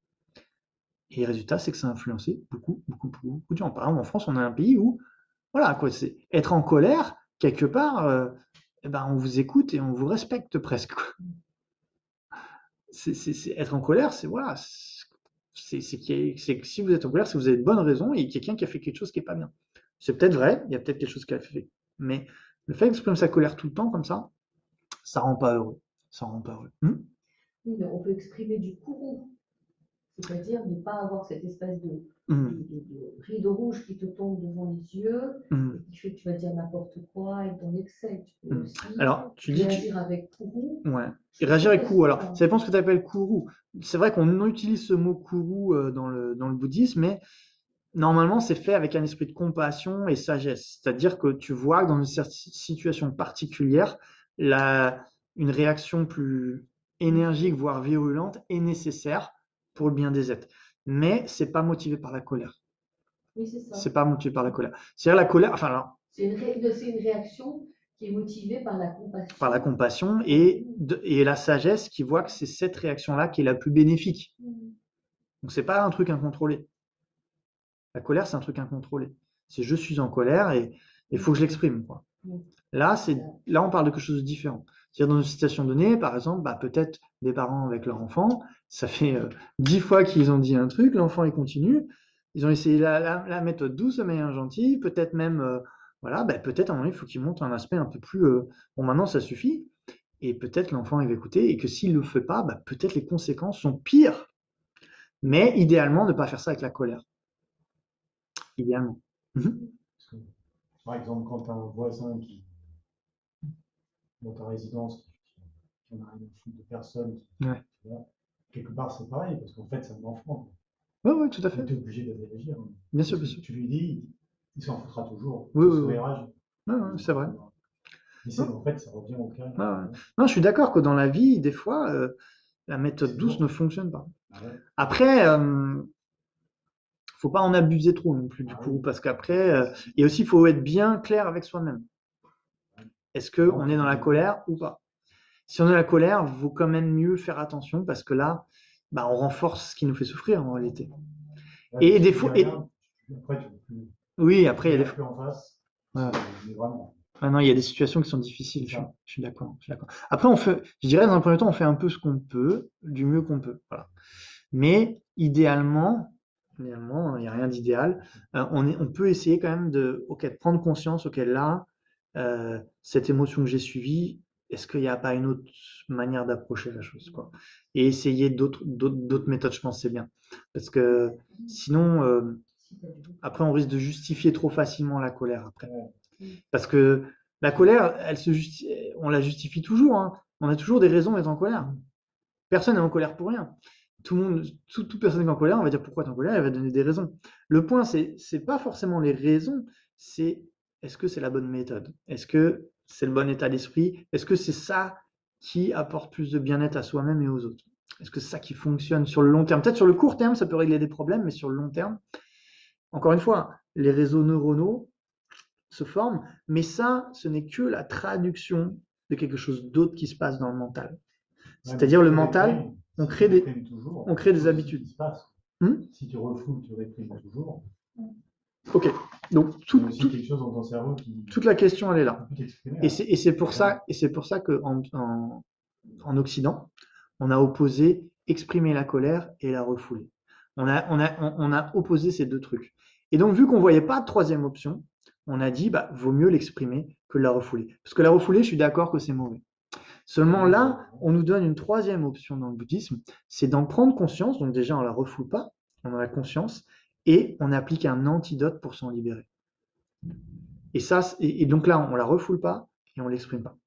Speaker 1: Et le résultat, c'est que ça a influencé beaucoup, beaucoup, beaucoup, beaucoup de gens. Par exemple, en France, on a un pays où, voilà, quoi, c'est être en colère, quelque part, eh ben, on vous écoute et on vous respecte presque, quoi. Être en colère, c'est voilà, c'est que si vous êtes en colère, c'est que vous avez de bonnes raisons et quelqu'un qui a fait quelque chose qui est pas bien. C'est peut-être vrai, il y a peut-être quelque chose qui a fait, mais le fait d'exprimer sa colère tout le temps comme ça rend pas heureux. Ça rend pas heureux.
Speaker 4: Oui, mais on peut exprimer du courroux, c'est-à-dire ne pas avoir cette espèce de rideau rouge qui te tombe devant les yeux, et qui fait que tu vas dire n'importe quoi et ton excès. Tu peux aussi
Speaker 1: Alors, tu dis
Speaker 4: réagir avec courroux.
Speaker 1: Ouais. Et réagir avec courroux. Alors, ça dépend ce que tu appelles courroux. C'est vrai qu'on utilise ce mot courroux dans le bouddhisme, mais normalement, c'est fait avec un esprit de compassion et sagesse. C'est-à-dire que tu vois que dans une situation particulière, une réaction plus énergique, voire virulente, est nécessaire pour le bien des êtres. Mais c'est pas motivé par la colère.
Speaker 4: Oui, c'est ça.
Speaker 1: C'est pas motivé par la colère. C'est-à-dire la colère, enfin, alors,
Speaker 4: c'est une réaction qui est motivée par la compassion.
Speaker 1: Par la compassion et la sagesse qui voit que c'est cette réaction-là qui est la plus bénéfique. Donc c'est pas un truc incontrôlé. La colère, c'est un truc incontrôlé. C'est je suis en colère et il faut que je l'exprime, quoi. Là, on parle de quelque chose de différent. C'est-à-dire dans une situation donnée, par exemple, peut-être des parents avec leur enfant, ça fait 10 fois qu'ils ont dit un truc, l'enfant il continue. Ils ont essayé la méthode douce, de manière gentille, peut-être même, voilà, peut-être à un moment il faut qu'ils montrent un aspect un peu plus, bon maintenant ça suffit, et peut-être l'enfant il va écouter, et que s'il ne le fait pas, peut-être les conséquences sont pires. Mais idéalement, ne pas faire ça avec la colère. Idéalement.
Speaker 3: Par exemple, quand tu as un voisin qui, dans ta résidence, qui en a rien à foutre de personne,
Speaker 1: Ouais.
Speaker 3: tu vois, quelque part c'est pareil, parce qu'en fait c'est un enfant.
Speaker 1: Oui, tout à fait.
Speaker 3: Tu es obligé de réagir.
Speaker 1: Bien sûr, bien sûr.
Speaker 3: Tu lui dis, il s'en foutra toujours.
Speaker 1: Oui,
Speaker 3: il
Speaker 1: oui. C'est vrai.
Speaker 3: Mais en fait, ça revient au cœur.
Speaker 1: Non, je suis d'accord que dans la vie, des fois, la méthode douce ne fonctionne pas. Après, faut pas en abuser trop non plus du coup, parce qu'après, et aussi il faut être bien clair avec soi-même. Est-ce qu'on est dans la colère ou pas? Si on est dans la colère, il vaut quand même mieux faire attention parce que là, on renforce ce qui nous fait souffrir en réalité. Et des fois, oui, après il y a des fois. Non, il y a des situations qui sont difficiles. Je suis d'accord. Après, je dirais dans un premier temps, on fait un peu ce qu'on peut, du mieux qu'on peut. Voilà. Mais idéalement, il n'y a rien d'idéal. On peut essayer quand même de prendre conscience, là, cette émotion que j'ai suivie, est-ce qu'il n'y a pas une autre manière d'approcher la chose, quoi. Et essayer d'autres méthodes, je pense, c'est bien. Parce que sinon, après, on risque de justifier trop facilement la colère après. Parce que la colère, on la justifie toujours, hein. On a toujours des raisons d'être en colère. Personne n'est en colère pour rien. Toute personne qui est en colère, on va dire pourquoi tu es en colère, elle va donner des raisons. Le point, c'est pas forcément les raisons, c'est est-ce que c'est la bonne méthode? Est-ce que c'est le bon état d'esprit? Est-ce que c'est ça qui apporte plus de bien-être à soi-même et aux autres? Est-ce que c'est ça qui fonctionne sur le long terme? Peut-être sur le court terme, ça peut régler des problèmes, mais sur le long terme, encore une fois, les réseaux neuronaux se forment, mais ça, ce n'est que la traduction de quelque chose d'autre qui se passe dans le mental. C'est-à-dire le mental, on crée des
Speaker 3: toujours,
Speaker 1: habitudes.
Speaker 3: Si tu refoules, tu réprimes toujours.
Speaker 1: Ok. Donc
Speaker 3: quelque chose dans ton cerveau
Speaker 1: toute la question, elle est là. Et c'est pour ça que en Occident, on a opposé exprimer la colère et la refouler. On a opposé ces deux trucs. Et donc, vu qu'on ne voyait pas de troisième option, on a dit, vaut mieux l'exprimer que de la refouler. Parce que la refouler, je suis d'accord que c'est mauvais. Seulement là, on nous donne une troisième option dans le bouddhisme, c'est d'en prendre conscience. Donc déjà, on ne la refoule pas, on en a conscience, et on applique un antidote pour s'en libérer. Et donc là, on ne la refoule pas et on ne l'exprime pas.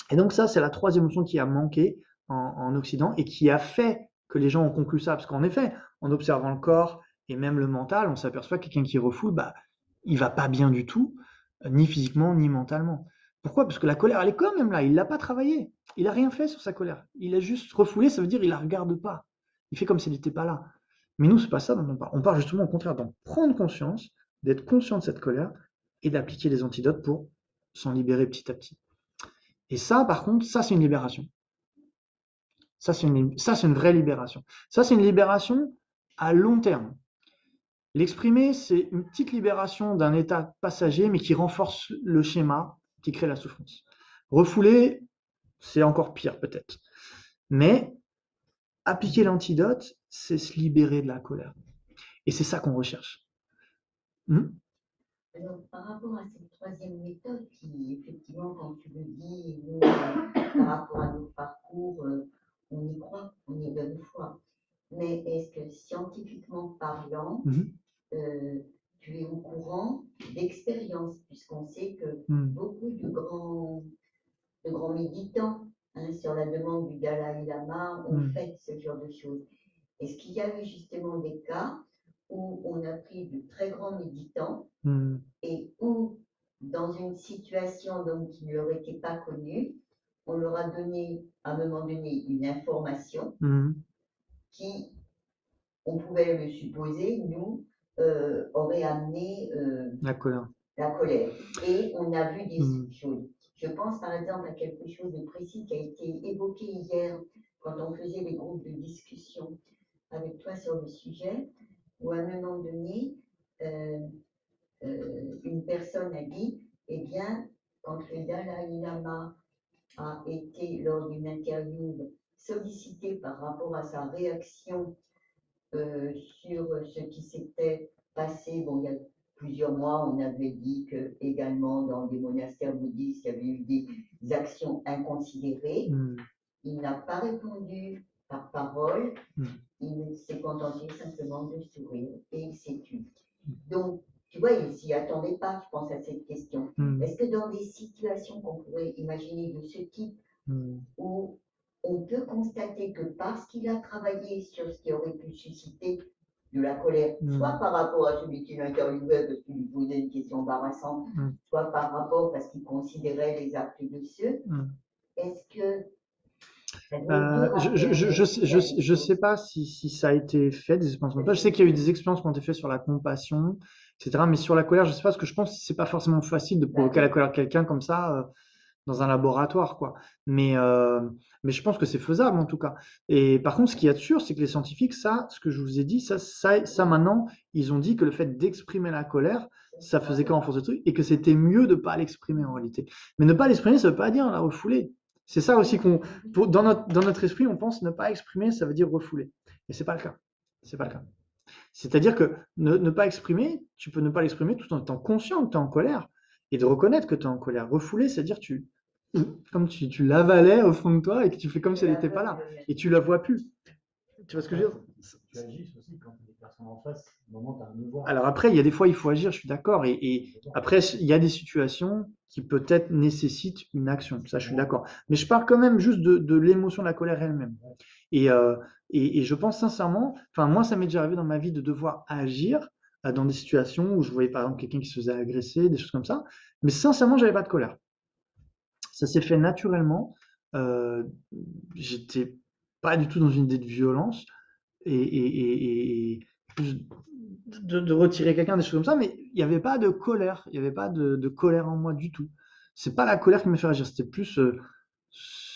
Speaker 1: Et donc ça, c'est la troisième option qui a manqué en Occident et qui a fait que les gens ont conclu ça. Parce qu'en effet, en observant le corps et même le mental, on s'aperçoit que quelqu'un qui refoule, il va pas bien du tout, ni physiquement, ni mentalement. Pourquoi? Parce que la colère, elle est quand même là. Il l'a pas travaillé. Il n'a rien fait sur sa colère. Il a juste refoulé, ça veut dire qu'il la regarde pas. Il fait comme s'il n'était pas là. Mais nous, c'est pas ça dont on parle. On parle justement au contraire d'en prendre conscience, d'être conscient de cette colère et d'appliquer les antidotes pour s'en libérer petit à petit. Et ça, par contre, ça, c'est une libération. Ça, c'est une vraie libération. Ça, c'est une libération à long terme. L'exprimer, c'est une petite libération d'un état passager, mais qui renforce le schéma qui crée la souffrance. Refouler, c'est encore pire peut-être. Mais appliquer l'antidote, c'est se libérer de la colère. Et c'est ça qu'on recherche.
Speaker 2: Alors, par rapport à cette troisième méthode qui, effectivement, quand tu le dis, nous, par rapport à notre parcours, on y croit, on y donne foi. Mais est-ce que scientifiquement parlant, tu es au courant d'expérience, puisqu'on sait que beaucoup de grands méditants, sur la demande du Dalai Lama, ont fait ce genre de choses. Est-ce qu'il y a eu justement des cas où on a pris de très grands méditants et où, dans une situation donc, qui ne leur était pas connue, on leur a donné à un moment donné une information qui, on pouvait le supposer, nous, aurait amené
Speaker 1: la colère.
Speaker 2: Et on a vu des choses. Je pense par exemple à quelque chose de précis qui a été évoqué hier quand on faisait les groupes de discussion avec toi sur le sujet, où à un moment donné, une personne a dit, eh bien, quand le Dalai Lama a été, lors d'une interview, sollicité par rapport à sa réaction sur ce qui s'était passé, bon, il y a plusieurs mois, on avait dit que également dans des monastères bouddhistes, il y avait eu des actions inconsidérées. Il n'a pas répondu par parole, il s'est contenté simplement de sourire et il s'est tu. Donc, tu vois, il ne s'y attendait pas, je pense, à cette question. Est-ce que dans des situations qu'on pourrait imaginer de ce type, où on peut constater que parce qu'il a travaillé sur ce qui aurait pu susciter de la colère, soit par rapport à celui qui l'interviewait parce qu'il lui posait une question embarrassante, soit par rapport parce qu'il considérait les actes de ceux, est-ce que
Speaker 1: je sais pas si ça a été fait, des expériences comme ça. Je sais qu'il y a eu des expériences qui ont été faites sur la compassion, etc. Mais sur la colère, je sais pas, parce que je pense que c'est pas forcément facile de provoquer la colère de quelqu'un comme ça dans un laboratoire, quoi. Mais je pense que c'est faisable en tout cas. Et par contre, ce qu'il y a de sûr, c'est que les scientifiques, ça, ce que je vous ai dit, ça maintenant, ils ont dit que le fait d'exprimer la colère, ça faisait quoi en force de truc, et que c'était mieux de pas l'exprimer en réalité. Mais ne pas l'exprimer, ça veut pas dire la refouler. C'est ça aussi dans notre esprit, on pense ne pas exprimer, ça veut dire refouler. Mais c'est pas le cas. C'est pas le cas. C'est-à-dire que ne pas exprimer, tu peux ne pas l'exprimer tout en étant conscient que tu es en colère et de reconnaître que tu es en colère. Refouler, c'est-à-dire comme tu l'avalais au fond de toi et que tu fais comme si elle n'était pas là et tu la vois plus. Tu vois ce que je veux dire?
Speaker 3: Tu agis aussi quand les personnes en face, au moment où tu as un devoir.
Speaker 1: Alors après, il y a des fois, il faut agir, je suis d'accord. Et après, il y a des situations qui peut-être nécessitent une action. Ça, je suis d'accord. Mais je parle quand même juste de l'émotion de la colère elle-même. Et je pense sincèrement, enfin moi, ça m'est déjà arrivé dans ma vie de devoir agir dans des situations où je voyais par exemple quelqu'un qui se faisait agresser, des choses comme ça. Mais sincèrement, j'avais pas de colère. Ça s'est fait naturellement. J'étais pas du tout dans une idée de violence et de retirer quelqu'un, des choses comme ça, mais il n'y avait pas de colère. Il n'y avait pas de colère en moi du tout. C'est pas la colère qui me fait agir, c'était plus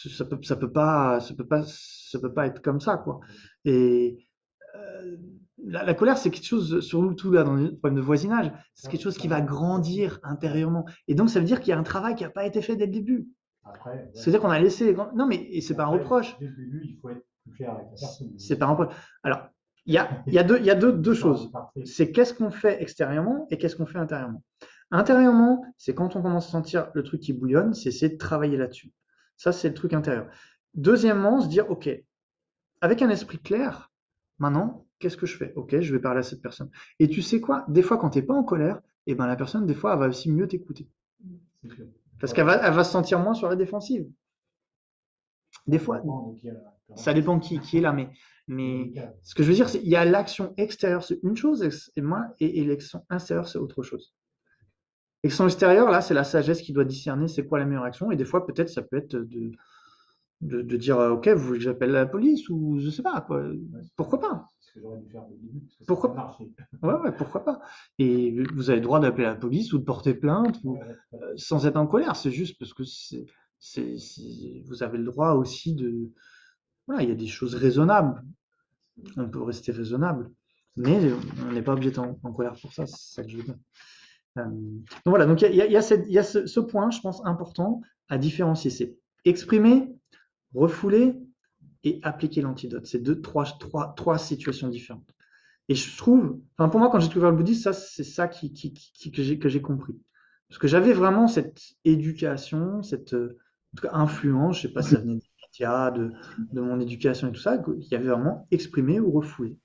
Speaker 1: ça peut pas être comme ça, quoi. Et euh, la colère, c'est quelque chose, surtout là, dans les problèmes de voisinage, c'est quelque chose qui va grandir intérieurement. Et donc, ça veut dire qu'il y a un travail qui n'a pas été fait dès le début.
Speaker 3: Après,
Speaker 1: C'est-à-dire qu'on a laissé. Non, mais et c'est pas un reproche.
Speaker 3: Dès le début, il faut être plus clair avec la personne.
Speaker 1: C'est pas un reproche. Alors, il y a deux choses. C'est qu'est-ce qu'on fait extérieurement et qu'est-ce qu'on fait intérieurement. Intérieurement, c'est quand on commence à sentir le truc qui bouillonne, c'est essayer de travailler là-dessus. Ça, c'est le truc intérieur. Deuxièmement, se dire, OK, avec un esprit clair, maintenant, qu'est-ce que je fais? OK, je vais parler à cette personne. Et tu sais quoi? Des fois, quand tu n'es pas en colère, eh ben, la personne, des fois, elle va aussi mieux t'écouter. Parce qu'elle va se sentir moins sur la défensive. Des fois, ça dépend qui est là, mais ce que je veux dire, c'est qu'il y a l'action extérieure, c'est une chose, et l'action intérieure, c'est autre chose. L'action extérieure, là, c'est la sagesse qui doit discerner c'est quoi la meilleure action, et des fois, peut-être, ça peut être de dire, OK, vous voulez que j'appelle la police, ou je sais pas, quoi. Pourquoi pas?
Speaker 3: C'est ce que j'aurais dû faire au début, parce que
Speaker 1: Pourquoi
Speaker 3: ça a marché.
Speaker 1: Ouais, pourquoi pas? Et vous avez le droit d'appeler la police ou de porter plainte, sans être en colère, c'est juste parce que vous avez le droit aussi de. Voilà, il y a des choses raisonnables. On peut rester raisonnable, mais on n'est pas obligé d'être en colère pour ça, c'est ça que je veux dire. Donc voilà, donc il y a ce point, je pense, important à différencier. C'est exprimer, refouler et appliquer l'antidote. C'est trois situations différentes. Et je trouve, enfin pour moi, quand j'ai découvert le bouddhisme, ça, c'est ça que j'ai compris. Parce que j'avais vraiment cette éducation, cette en tout cas, influence, je sais pas si ça venait des médias, de mon éducation et tout ça, qu'il y avait vraiment exprimé ou refoulé.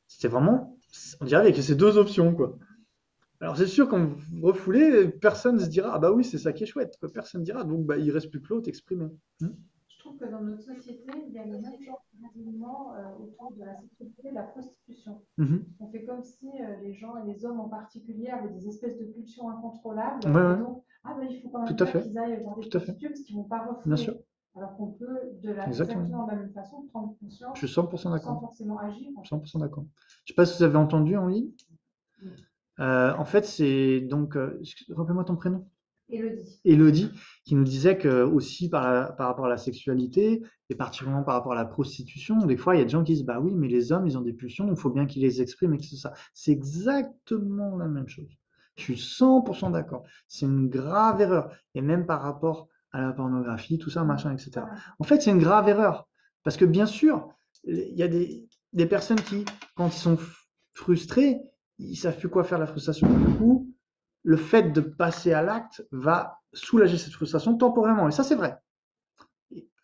Speaker 1: C'était vraiment, on dirait avec ces deux options, quoi. Alors c'est sûr, quand vous refoulez, personne ne se dira, ah bah oui, c'est ça qui est chouette, quoi. Personne ne dira, donc bah, il reste plus que l'autre exprimé.
Speaker 5: Je trouve que dans notre société, il y a le même genre d'alignement autour de la sexualité et de la prostitution. On fait comme si les gens et les hommes en particulier avaient des espèces de pulsions incontrôlables.
Speaker 1: Ouais.
Speaker 5: Et donc, il faut quand même
Speaker 1: Tout à
Speaker 5: pas
Speaker 1: fait.
Speaker 5: qu'ils aillent voir des
Speaker 1: Tout à fait.
Speaker 5: prostituées parce qu'ils ne vont pas
Speaker 1: Bien
Speaker 5: refouler.
Speaker 1: sûr.
Speaker 5: Alors qu'on peut,
Speaker 1: Exactement.
Speaker 5: exactement de la même façon, prendre conscience
Speaker 1: Je suis 100%
Speaker 5: sans
Speaker 1: d'accord.
Speaker 5: forcément agir.
Speaker 1: 100% d'accord. Je sais pas si vous avez entendu en ligne. En fait, c'est donc, rappelle-moi ton prénom. Élodie, qui nous disait que aussi par rapport à la sexualité, et particulièrement par rapport à la prostitution, des fois il y a des gens qui disent bah oui, mais les hommes ils ont des pulsions, donc il faut bien qu'ils les expriment et que c'est ça. C'est exactement la même chose. Je suis 100% d'accord. C'est une grave erreur. Et même par rapport à la pornographie, tout ça, machin, etc. En fait, c'est une grave erreur. Parce que bien sûr, il y a des personnes qui, quand ils sont frustrés, ils savent plus quoi faire de la frustration. Du coup, le fait de passer à l'acte va soulager cette frustration temporairement. Et ça, c'est vrai.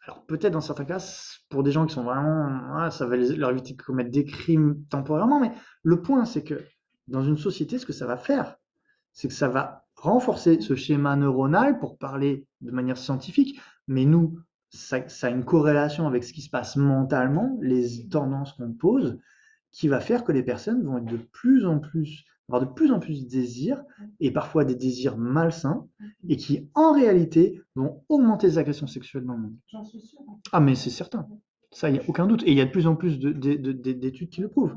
Speaker 1: Alors, peut-être dans certains cas, pour des gens qui sont vraiment. Ça va leur éviter de commettre des crimes temporairement. Mais le point, c'est que dans une société, ce que ça va faire, c'est que ça va renforcer ce schéma neuronal, pour parler de manière scientifique. Mais nous, ça a une corrélation avec ce qui se passe mentalement, les tendances qu'on pose, qui va faire que les personnes vont être avoir de plus en plus de désirs, et parfois des désirs malsains, et qui, en réalité, vont augmenter les agressions sexuelles dans le monde.
Speaker 5: J'en suis sûre.
Speaker 1: Ah, mais c'est certain. Ça, il n'y a aucun doute. Et il y a de plus en plus d'études qui le prouvent.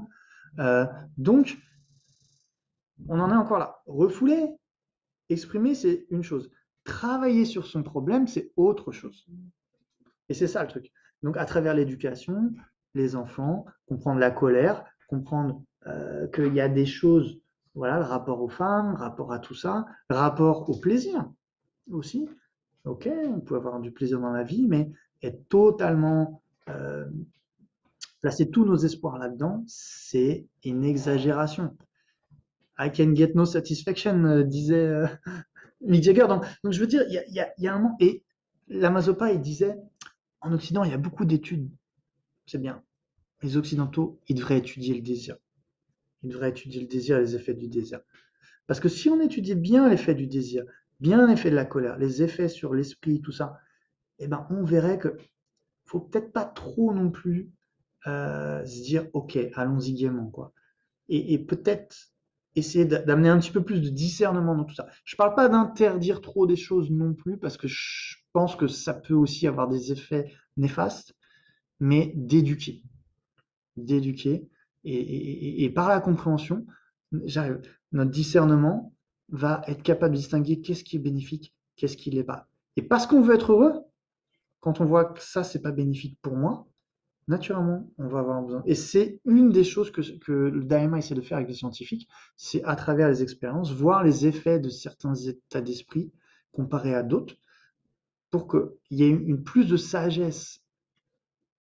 Speaker 1: Donc, on en est encore là. Refouler, exprimer, c'est une chose. Travailler sur son problème, c'est autre chose. Et c'est ça le truc. Donc, à travers l'éducation, les enfants, comprendre la colère, comprendre qu'il y a des choses, voilà, le rapport aux femmes, rapport à tout ça, rapport au plaisir aussi. Ok, on peut avoir du plaisir dans la vie, mais être totalement placer tous nos espoirs là-dedans, c'est une exagération. I can get no satisfaction, disait Mick Jagger. Donc, je veux dire, il y a un moment, et Lamazopa, il disait, en Occident, il y a beaucoup d'études, c'est bien. Les Occidentaux, ils devraient étudier le désir. Ils devraient étudier le désir et les effets du désir. Parce que si on étudiait bien l'effet du désir, bien l'effet de la colère, les effets sur l'esprit, tout ça, eh ben, on verrait que faut peut-être pas trop non plus se dire, ok, allons-y gaiement, quoi. Et peut-être essayer d'amener un petit peu plus de discernement dans tout ça. Je parle pas d'interdire trop des choses non plus, parce que je pense que ça peut aussi avoir des effets néfastes, mais d'éduquer. Et par la compréhension, notre discernement va être capable de distinguer qu'est-ce qui est bénéfique, qu'est-ce qui l'est pas. Et parce qu'on veut être heureux, quand on voit que ça, c'est pas bénéfique pour moi, naturellement, on va avoir besoin. Et c'est une des choses que le Daima essaie de faire avec les scientifiques, c'est à travers les expériences, voir les effets de certains états d'esprit comparés à d'autres, pour qu'il y ait plus de sagesse.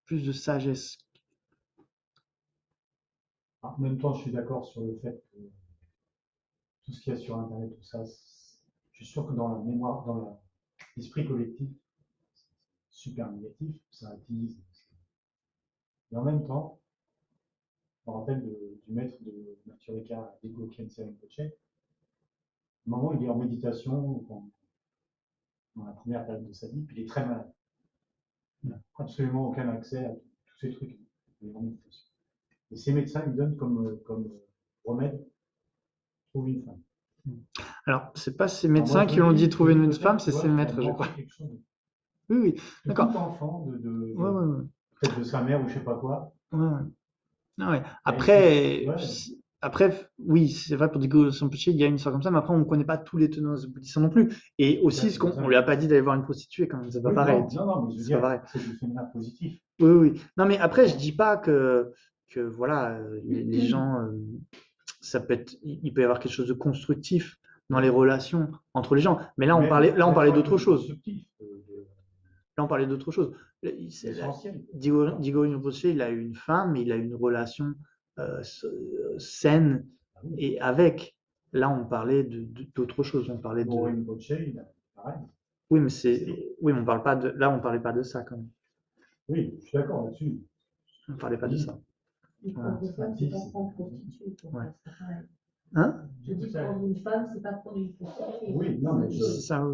Speaker 1: Plus de sagesse.
Speaker 3: En même temps, je suis d'accord sur le fait que tout ce qu'il y a sur Internet, tout ça, je suis sûr que dans la mémoire, dans l'esprit collectif, c'est super négatif, ça attise. Mais en même temps, je me rappelle du maître de Maturika, Diego Khyentse Rinpoche, au moment où il est en méditation, dans la première période de sa vie, puis il est très malade. Il n'a absolument aucun accès à tous ces trucs. Et ces médecins lui donnent comme remède, trouve une femme.
Speaker 1: Alors, c'est pas ces médecins qui ont dit trouver une femme, c'est ces maîtres, je crois. Oui, oui, d'accord.
Speaker 3: Tout enfant
Speaker 1: Ouais.
Speaker 3: peut-être de sa mère ou je sais pas quoi.
Speaker 1: Ouais. Après, oui, c'est vrai pour Diego Rinpoche, il y a une histoire comme ça, mais après, on ne connaît pas tous les tenants bouddhistes non plus. Et aussi, on lui a pas dit d'aller voir une prostituée quand même, c'est pas pareil.
Speaker 3: Non, mais je veux dire, c'est du phénomène positif.
Speaker 1: Oui. Non, mais après, je dis pas que voilà, les gens, il peut y avoir quelque chose de constructif dans les relations entre les gens. Mais là, on parlait d'autre chose. Là, on parlait d'autre chose. Diego Rinpoche, il a eu une femme, il a eu une relation saine et avec. Là, on parlait d'autre chose. On parlait de.
Speaker 3: Rinpoche, il a pareil.
Speaker 1: Oui, mais on parle pas de. Là, on parlait pas de ça quand même.
Speaker 3: Oui, je suis d'accord là-dessus.
Speaker 1: On parlait pas de ça.
Speaker 4: Prendre une femme, c'est pas prendre prostituée.
Speaker 1: Hein?
Speaker 4: Je dis prendre une femme, c'est pas prendre une prostituée.
Speaker 3: Oui, non, mais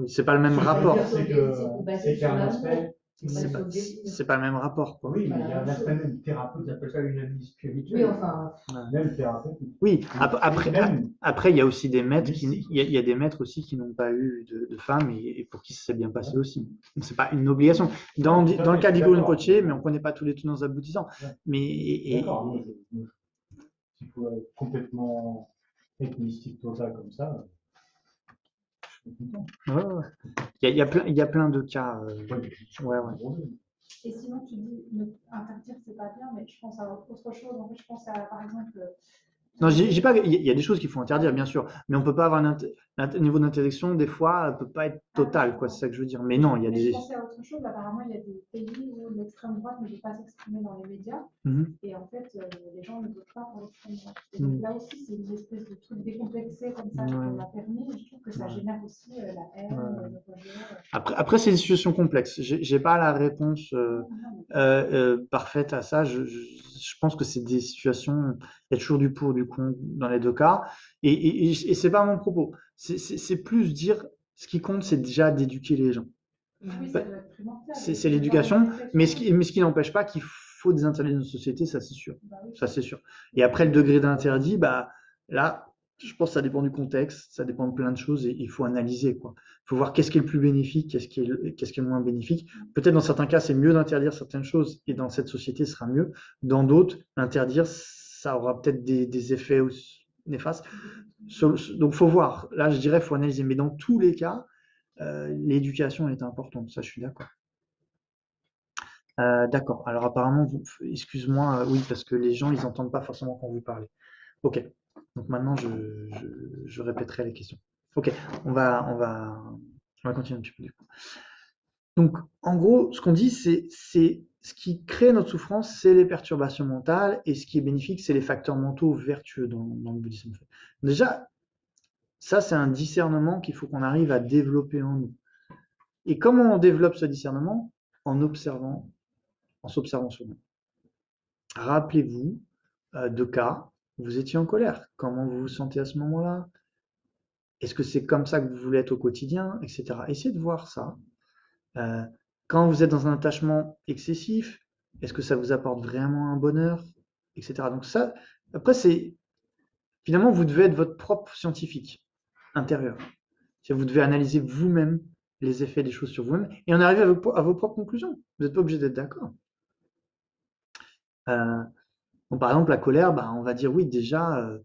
Speaker 1: c'est pas le même rapport.
Speaker 3: C'est qu'un aspect.
Speaker 1: C'est pas le même rapport, quoi.
Speaker 3: Oui, mais il y a un aspect même thérapeute, ils appellent ça une amie spirituelle.
Speaker 4: Oui, enfin.
Speaker 3: Même thérapeute.
Speaker 1: Oui, après, il y a aussi des maîtres il y a des maîtres aussi qui n'ont pas eu de femmes et pour qui ça s'est bien passé aussi. C'est pas une obligation. Dans le cas d'Igo Rinpoche, mais on connaît pas tous les tenants aboutissants. Mais.
Speaker 3: D'accord, s'il faut être complètement mystique total comme ça.
Speaker 1: Il y a plein de cas. Ouais.
Speaker 5: Et sinon, tu dis interdire, c'est pas bien, mais je pense à autre chose. En fait, je pense à, par exemple.
Speaker 1: Non, je dis pas qu'il y a des choses qu'il faut interdire, bien sûr, mais on peut pas avoir un niveau d'interdiction, des fois, peut pas être total, quoi, c'est ça que je veux dire. Mais non, il y a des.
Speaker 5: Je pensais à autre chose. Apparemment, il y a des pays où l'extrême droite ne veut pas s'exprimer dans les médias. Et en fait, les gens ne votent pas pour l'extrême droite. Et donc là aussi, c'est une espèce de truc décomplexé comme ça qu'on a permis. Et je trouve que ça génère aussi la haine, le rejet.
Speaker 1: Après, c'est une situation complexe. J'ai pas la réponse parfaite à ça. Je pense que c'est des situations. Il y a toujours du pour, du contre dans les deux cas. Et c'est pas mon propos. C'est plus dire ce qui compte, c'est déjà d'éduquer les gens.
Speaker 5: Oui, ça doit être primordial.
Speaker 1: C'est l'éducation, mais ce qui n'empêche pas qu'il faut des interdits dans notre société, ça c'est sûr. Ça c'est sûr. Et après le degré d'interdit, là, je pense que ça dépend du contexte, ça dépend de plein de choses et il faut analyser quoi. Il faut voir qu'est-ce qui est le plus bénéfique, qu'est-ce qui est le moins bénéfique. Peut-être dans certains cas, c'est mieux d'interdire certaines choses et dans cette société, ce sera mieux. Dans d'autres, interdire, ça aura peut-être des effets néfastes. Donc, faut voir. Là, je dirais, faut analyser. Mais dans tous les cas, l'éducation est importante. Ça, je suis d'accord. D'accord. Alors, apparemment, excuse-moi, oui, parce que les gens, ils n'entendent pas forcément quand vous parlez. Ok. Donc maintenant, je répéterai les questions. Ok. On va continuer un petit peu du coup. Donc, en gros, ce qu'on dit, c'est ce qui crée notre souffrance, c'est les perturbations mentales, et ce qui est bénéfique, c'est les facteurs mentaux vertueux dans le bouddhisme. Déjà, ça, c'est un discernement qu'il faut qu'on arrive à développer en nous. Et comment on développe ce discernement? En s'observant soi-même. Rappelez-vous de cas où vous étiez en colère. Comment vous vous sentez à ce moment-là? Est-ce que c'est comme ça que vous voulez être au quotidien, etc. Essayez de voir ça. Quand vous êtes dans un attachement excessif, est-ce que ça vous apporte vraiment un bonheur, etc. Donc ça, après, finalement, vous devez être votre propre scientifique intérieur. Vous devez analyser vous-même les effets des choses sur vous-même et en arriver à vos propres conclusions. Vous n'êtes pas obligé d'être d'accord. Par exemple, la colère, on va dire oui, déjà,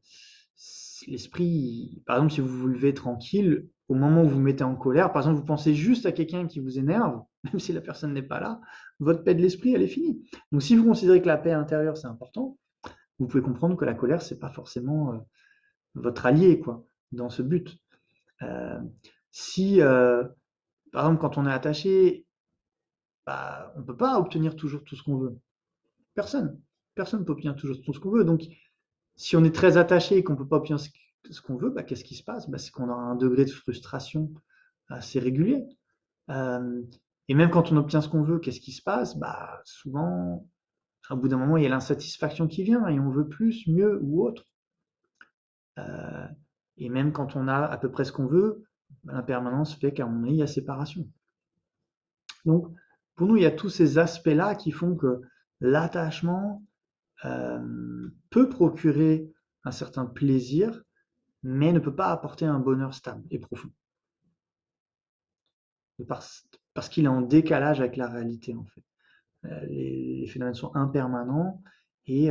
Speaker 1: l'esprit, par exemple, si vous vous levez tranquille, au moment où vous vous mettez en colère, par exemple, vous pensez juste à quelqu'un qui vous énerve, même si la personne n'est pas là, votre paix de l'esprit, elle est finie. Donc si vous considérez que la paix intérieure, c'est important, vous pouvez comprendre que la colère, c'est pas forcément votre allié, quoi, dans ce but. Si, par exemple, quand on est attaché, bah, on ne peut pas obtenir toujours tout ce qu'on veut. Personne. Personne ne peut obtenir toujours tout ce qu'on veut. Donc, si on est très attaché et qu'on ne peut pas obtenir ce qu'on veut, bah, qu'est-ce qui se passe? Bah, c'est qu'on a un degré de frustration assez régulier. Et même quand on obtient ce qu'on veut, qu'est-ce qui se passe? Bah, souvent, au bout d'un moment, il y a l'insatisfaction qui vient et on veut plus, mieux ou autre. Et même quand on a à peu près ce qu'on veut, l'impermanence fait qu'à un moment donné, il y a séparation. Donc, pour nous, il y a tous ces aspects-là qui font que l'attachement peut procurer un certain plaisir, mais ne peut pas apporter un bonheur stable et profond. Parce qu'il est en décalage avec la réalité, en fait. Les phénomènes sont impermanents et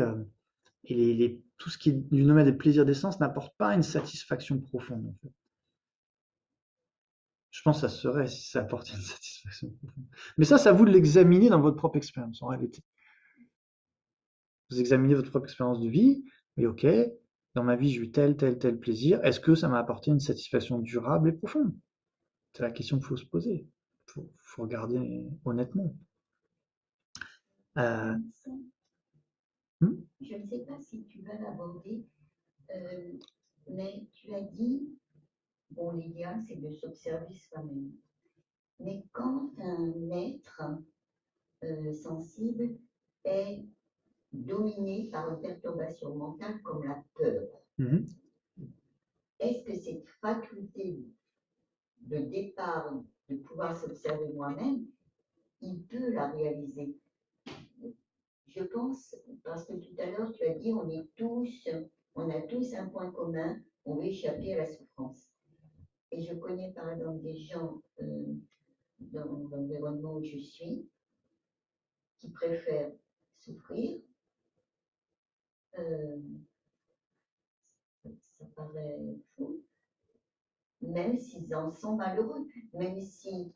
Speaker 1: tout ce qui est du domaine des plaisirs d'essence n'apporte pas une satisfaction profonde, en fait. Je pense que ça serait si ça apportait une satisfaction profonde. Mais ça, c'est à vous de l'examiner dans votre propre expérience, en réalité. Vous examinez votre propre expérience de vie, et ok, dans ma vie, j'ai eu tel plaisir. Est-ce que ça m'a apporté une satisfaction durable et profonde? C'est la question qu'il faut se poser. Il faut regarder honnêtement.
Speaker 2: Je ne sais pas si tu vas l'aborder, mais tu as dit, bon, l'idéal, c'est de s'observer soi-même. Mais quand un être sensible est dominé par une perturbation mentale comme la peur, est-ce que cette faculté de départ de pouvoir s'observer moi-même, il peut la réaliser? Je pense, parce que tout à l'heure tu as dit on a tous un point commun, on veut échapper à la souffrance. Et je connais par exemple des gens dans l'environnement où je suis qui préfèrent souffrir. Ça paraît fou, même s'ils en sont malheureux, même si.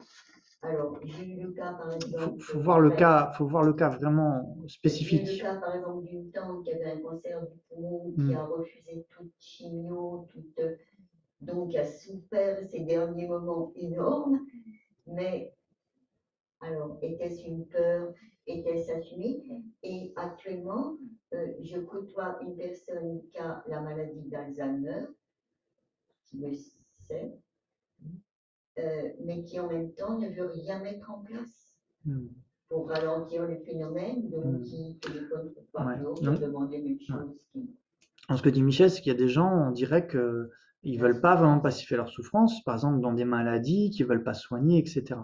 Speaker 2: Alors, j'ai eu le cas, par exemple.
Speaker 1: Faut voir le cas vraiment spécifique.
Speaker 2: J'ai eu le cas, par exemple, d'une tante qui avait un cancer du poumon, qui a refusé toute chimio, donc a souffert ces derniers moments énormes. Mais, alors, était-ce une peur? Était-ce assumé? Et actuellement, je côtoie une personne qui a la maladie d'Alzheimer, qui le sait, mais qui en même temps ne veut rien mettre en place pour ralentir le phénomène, donc qui téléphone par l'autre, demande les mêmes choses.
Speaker 1: Ce que dit Michel, c'est qu'il y a des gens, on dirait qu'ils ne veulent pas vraiment pacifier leur souffrance, par exemple dans des maladies qu'ils ne veulent pas soigner, etc.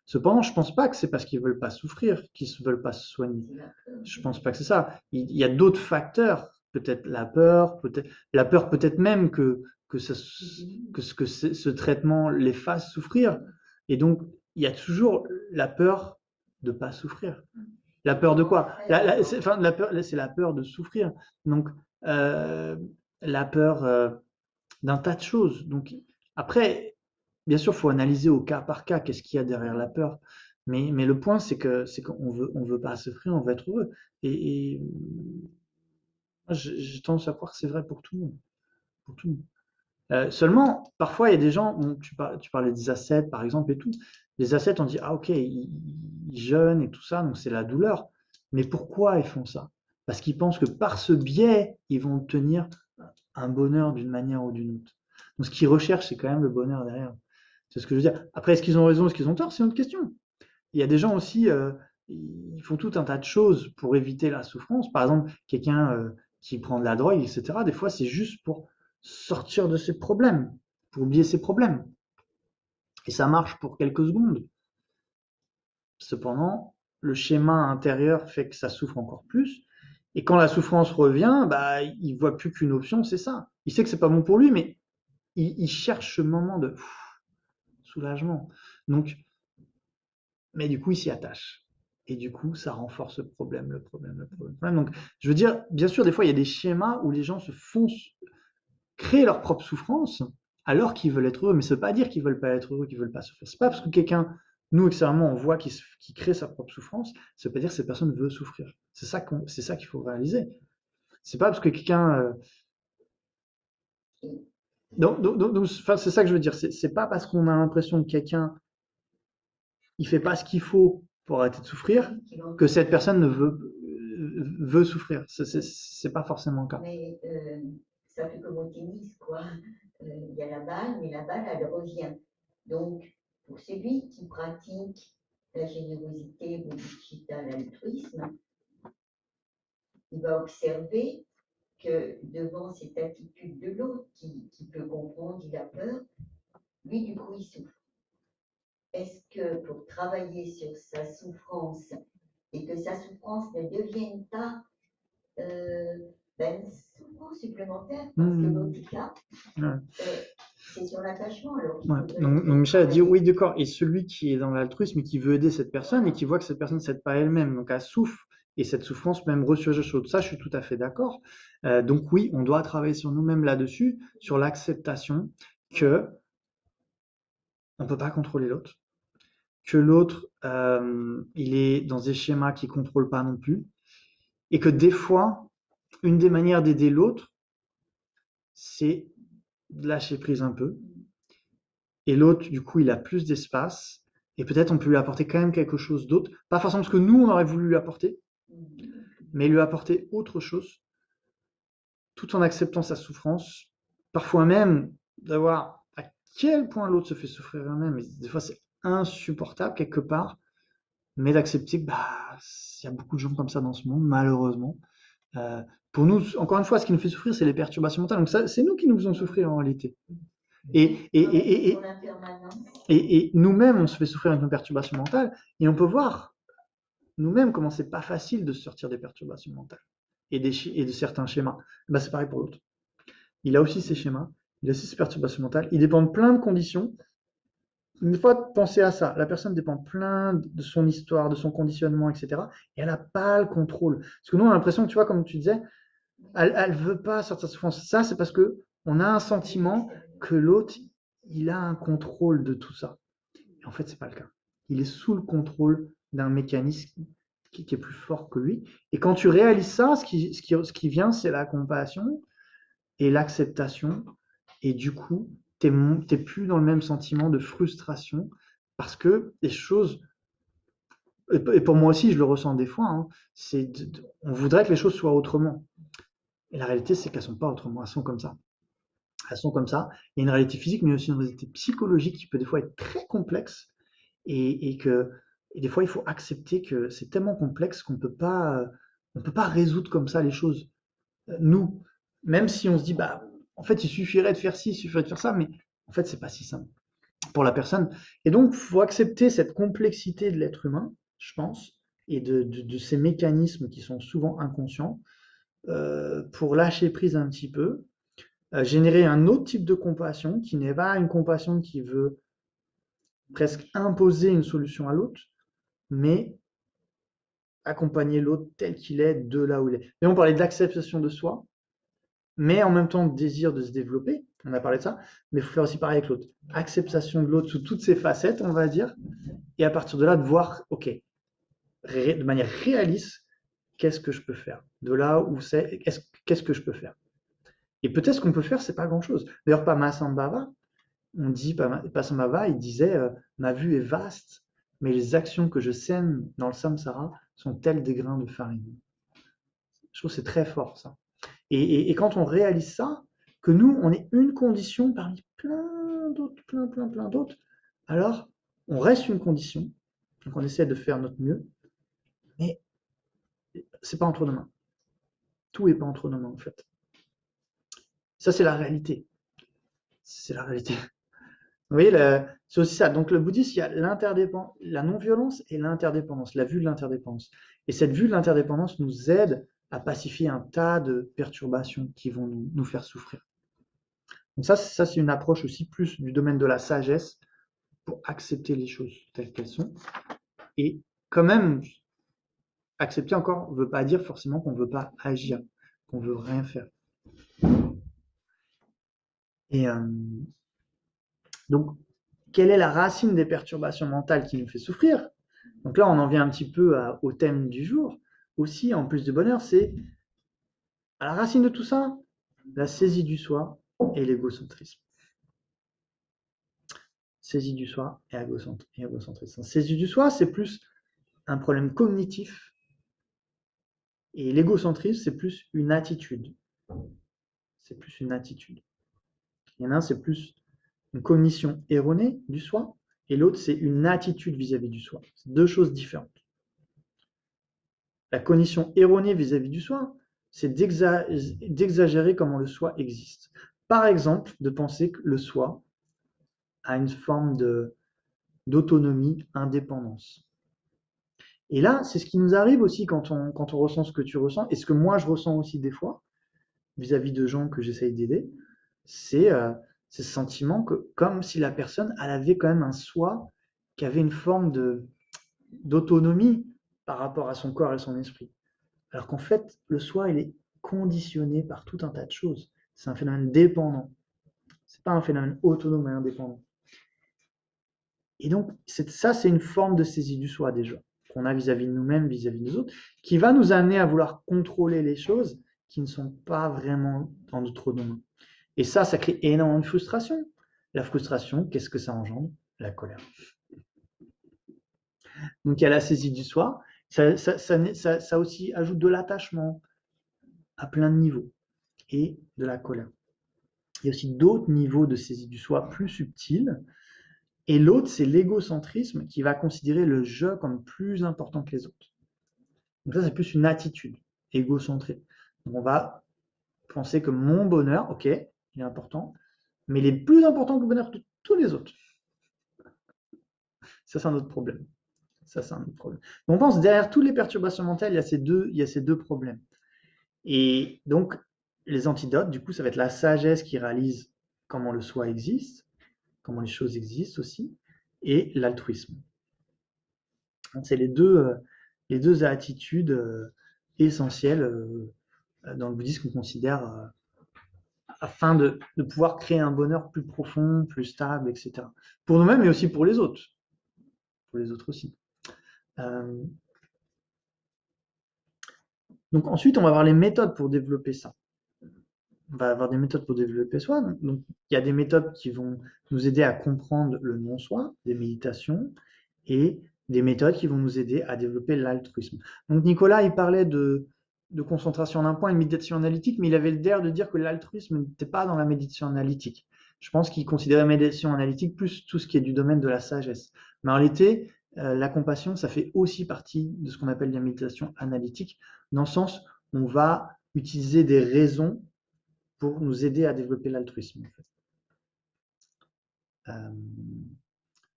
Speaker 1: Cependant, je ne pense pas que c'est parce qu'ils ne veulent pas souffrir qu'ils ne veulent pas se soigner. Je ne pense pas que c'est ça. Il y a d'autres facteurs, peut-être la peur peut-être même que ce traitement les fasse souffrir. Et donc, il y a toujours la peur de ne pas souffrir. La peur de quoi? C'est la peur de souffrir. Donc, la peur d'un tas de choses. Donc, après, bien sûr, il faut analyser au cas par cas qu'est-ce qu'il y a derrière la peur. Mais le point, c'est qu'on veut pas souffrir, on veut être heureux. Et moi, j'ai tendance à croire que c'est vrai pour tout le monde. Pour tout le monde. Seulement, parfois, il y a des gens, tu parlais des ascètes, par exemple, et tout. Les ascètes, on dit, ah ok, ils jeûnent et tout ça, donc c'est la douleur. Mais pourquoi ils font ça? Parce qu'ils pensent que par ce biais, ils vont obtenir un bonheur d'une manière ou d'une autre. Donc ce qu'ils recherchent, c'est quand même le bonheur derrière. C'est ce que je veux dire. Après, est-ce qu'ils ont raison, est-ce qu'ils ont tort? C'est une autre question. Il y a des gens aussi, ils font tout un tas de choses pour éviter la souffrance. Par exemple, quelqu'un qui prend de la drogue, etc. Des fois, c'est juste pour sortir de ses problèmes, pour oublier ses problèmes. Et ça marche pour quelques secondes. Cependant, le schéma intérieur fait que ça souffre encore plus. Et quand la souffrance revient, bah, il voit plus qu'une option, c'est ça. Il sait que c'est pas bon pour lui, mais il cherche ce moment de soulagement. Donc, mais du coup, il s'y attache. Et du coup, ça renforce le problème. Donc, je veux dire, bien sûr, des fois, il y a des schémas où les gens se font créer leur propre souffrance alors qu'ils veulent être heureux. Mais ça ne veut pas dire qu'ils ne veulent pas être heureux, qu'ils ne veulent pas souffrir. C'est pas parce que quelqu'un nous, extérieurement, on voit qu'il crée sa propre souffrance, ça veut pas dire que cette personne veut souffrir. C'est ça qu'il faut réaliser. C'est pas parce que quelqu'un... enfin, c'est ça que je veux dire. C'est pas parce qu'on a l'impression que quelqu'un il fait pas ce qu'il faut pour arrêter de souffrir que cette personne veut souffrir. C'est pas forcément le cas.
Speaker 2: Mais ça fait comme au tennis, quoi. Il y a la balle, mais la balle, elle revient. Donc, pour celui qui pratique la générosité ou l'altruisme, il va observer que devant cette attitude de l'autre, qui peut comprendre, il a peur, lui, du coup, il souffre. Est-ce que pour travailler sur sa souffrance et que sa souffrance ne devienne pas une souffrance supplémentaire parce que l'autre est là, c'est sur l'attachement.
Speaker 1: Donc Michel a dit oui, d'accord. Et celui qui est dans l'altruisme et qui veut aider cette personne et qui voit que cette personne ne s'aide pas elle-même, donc elle souffre et cette souffrance même ressurgit chaud. Ça, je suis tout à fait d'accord. Donc oui, on doit travailler sur nous-mêmes là-dessus, sur l'acceptation que on ne peut pas contrôler l'autre, que l'autre, il est dans des schémas qu'il ne contrôle pas non plus, et que des fois, une des manières d'aider l'autre, c'est de lâcher prise un peu, et l'autre, du coup, il a plus d'espace, et peut-être on peut lui apporter quand même quelque chose d'autre, pas forcément ce que nous, on aurait voulu lui apporter, mais lui apporter autre chose, tout en acceptant sa souffrance, parfois même d'avoir à quel point l'autre se fait souffrir lui-même, et des fois c'est insupportable quelque part, mais d'accepter que il y a beaucoup de gens comme ça dans ce monde, malheureusement. Pour nous, encore une fois, ce qui nous fait souffrir, c'est les perturbations mentales. Donc ça, c'est nous qui nous faisons souffrir en réalité. Et nous-mêmes, on se fait souffrir avec nos perturbations mentales, et on peut voir nous-mêmes comment c'est pas facile de sortir des perturbations mentales et de certains schémas. C'est pareil pour l'autre. Il a aussi ses schémas, il a aussi ses perturbations mentales. Il dépend de plein de conditions. Une fois pensez à ça, la personne dépend plein de son histoire, de son conditionnement, etc. Et elle n'a pas le contrôle. Parce que nous, on a l'impression que, tu vois, comme tu disais, elle veut pas sortir de souffrance. Ça, c'est parce que on a un sentiment que l'autre, il a un contrôle de tout ça. Et en fait, c'est pas le cas. Il est sous le contrôle d'un mécanisme qui est plus fort que lui. Et quand tu réalises ça, ce qui vient, c'est la compassion et l'acceptation. Et du coup, t'es plus dans le même sentiment de frustration parce que les choses, et pour moi aussi, je le ressens des fois, hein, on voudrait que les choses soient autrement. Et la réalité, c'est qu'elles sont pas autrement, elles sont comme ça. Elles sont comme ça. Il y a une réalité physique, mais aussi une réalité psychologique qui peut des fois être très complexe et des fois, il faut accepter que c'est tellement complexe qu'on on peut pas résoudre comme ça les choses. Nous, même si on se dit, en fait, il suffirait de faire ci, il suffirait de faire ça, mais en fait, c'est pas si simple pour la personne. Et donc, il faut accepter cette complexité de l'être humain, je pense, et de ces mécanismes qui sont souvent inconscients, pour lâcher prise un petit peu, générer un autre type de compassion qui n'est pas une compassion qui veut presque imposer une solution à l'autre, mais accompagner l'autre tel qu'il est, de là où il est. Et on parlait d'acceptation de soi, mais en même temps désir de se développer, on a parlé de ça, mais il faut faire aussi pareil avec l'autre. Acceptation de l'autre sous toutes ses facettes, on va dire, et à partir de là, de voir, ok, de manière réaliste, qu'est-ce que je peux faire? De là où c'est, qu'est-ce que je peux faire? Et peut-être ce qu'on peut faire, c'est pas grand-chose. D'ailleurs, Padmasambhava, on dit, Padmasambhava, il disait, ma vue est vaste, mais les actions que je sème dans le samsara sont telles des grains de farine. Je trouve que c'est très fort, ça. Et quand on réalise ça, que nous, on est une condition parmi plein d'autres, plein d'autres, alors on reste une condition, donc on essaie de faire notre mieux, mais c'est pas entre nos mains. Tout est pas entre nos mains, en fait. Ça, c'est la réalité. C'est la réalité. Vous voyez, c'est aussi ça. Donc le bouddhisme, il y a la non-violence et l'interdépendance, la vue de l'interdépendance. Et cette vue de l'interdépendance nous aide à pacifier un tas de perturbations qui vont nous faire souffrir. Donc ça c'est une approche aussi plus du domaine de la sagesse pour accepter les choses telles qu'elles sont. Et quand même, accepter encore ne veut pas dire forcément qu'on ne veut pas agir, qu'on ne veut rien faire. Et donc, quelle est la racine des perturbations mentales qui nous fait souffrir? Donc là, on en vient un petit peu au thème du jour. Aussi, en plus du bonheur, c'est à la racine de tout ça, la saisie du soi et l'égocentrisme. Saisie du soi et égocentrisme. Saisie du soi, c'est plus un problème cognitif. Et l'égocentrisme, c'est plus une attitude. C'est plus une attitude. Il y en a un, c'est plus une cognition erronée du soi, et l'autre, c'est une attitude vis-à-vis du soi. C'est deux choses différentes. La cognition erronée vis-à-vis du soi, c'est d'exagérer comment le soi existe. Par exemple, de penser que le soi a une forme d'autonomie, indépendance. Et là, c'est ce qui nous arrive aussi quand on ressent ce que tu ressens, et ce que moi je ressens aussi des fois, vis-à-vis de gens que j'essaye d'aider, c'est ce sentiment que, comme si la personne, elle avait quand même un soi qui avait une forme d'autonomie par rapport à son corps et son esprit. Alors qu'en fait, le soi, il est conditionné par tout un tas de choses. C'est un phénomène dépendant. C'est pas un phénomène autonome et indépendant. Et donc, ça, c'est une forme de saisie du soi déjà, qu'on a vis-à-vis de nous-mêmes, vis-à-vis des autres, qui va nous amener à vouloir contrôler les choses qui ne sont pas vraiment dans notre domaine. Et ça crée énormément de frustration. La frustration, qu'est-ce que ça engendre? La colère. Donc il y a la saisie du soi, ça aussi ajoute de l'attachement à plein de niveaux et de la colère. Il y a aussi d'autres niveaux de saisie du soi plus subtils. Et l'autre, c'est l'égocentrisme qui va considérer le je comme plus important que les autres. Donc ça, c'est plus une attitude égocentrée. Donc on va penser que mon bonheur, ok, il est important, mais il est plus important que le bonheur de tous les autres. Ça, c'est un autre problème. Donc, on pense derrière toutes les perturbations mentales, il y a ces deux problèmes. Et donc, les antidotes, du coup, ça va être la sagesse qui réalise comment le soi existe, comment les choses existent aussi, et l'altruisme. C'est les deux attitudes essentielles dans le bouddhisme qu'on considère afin de pouvoir créer un bonheur plus profond, plus stable, etc. Pour nous-mêmes, mais aussi pour les autres. Pour les autres aussi. Donc ensuite, on va avoir les méthodes pour développer ça. On va avoir des méthodes pour développer soi. Donc il y a des méthodes qui vont nous aider à comprendre le non-soi, des méditations, et des méthodes qui vont nous aider à développer l'altruisme. Donc Nicolas, il parlait de concentration d'un point, une méditation analytique, mais il avait le dare de dire que l'altruisme n'était pas dans la méditation analytique. Je pense qu'il considérait la méditation analytique plus tout ce qui est du domaine de la sagesse. Mais en réalité, la compassion, ça fait aussi partie de ce qu'on appelle la méditation analytique, dans le sens où on va utiliser des raisons pour nous aider à développer l'altruisme.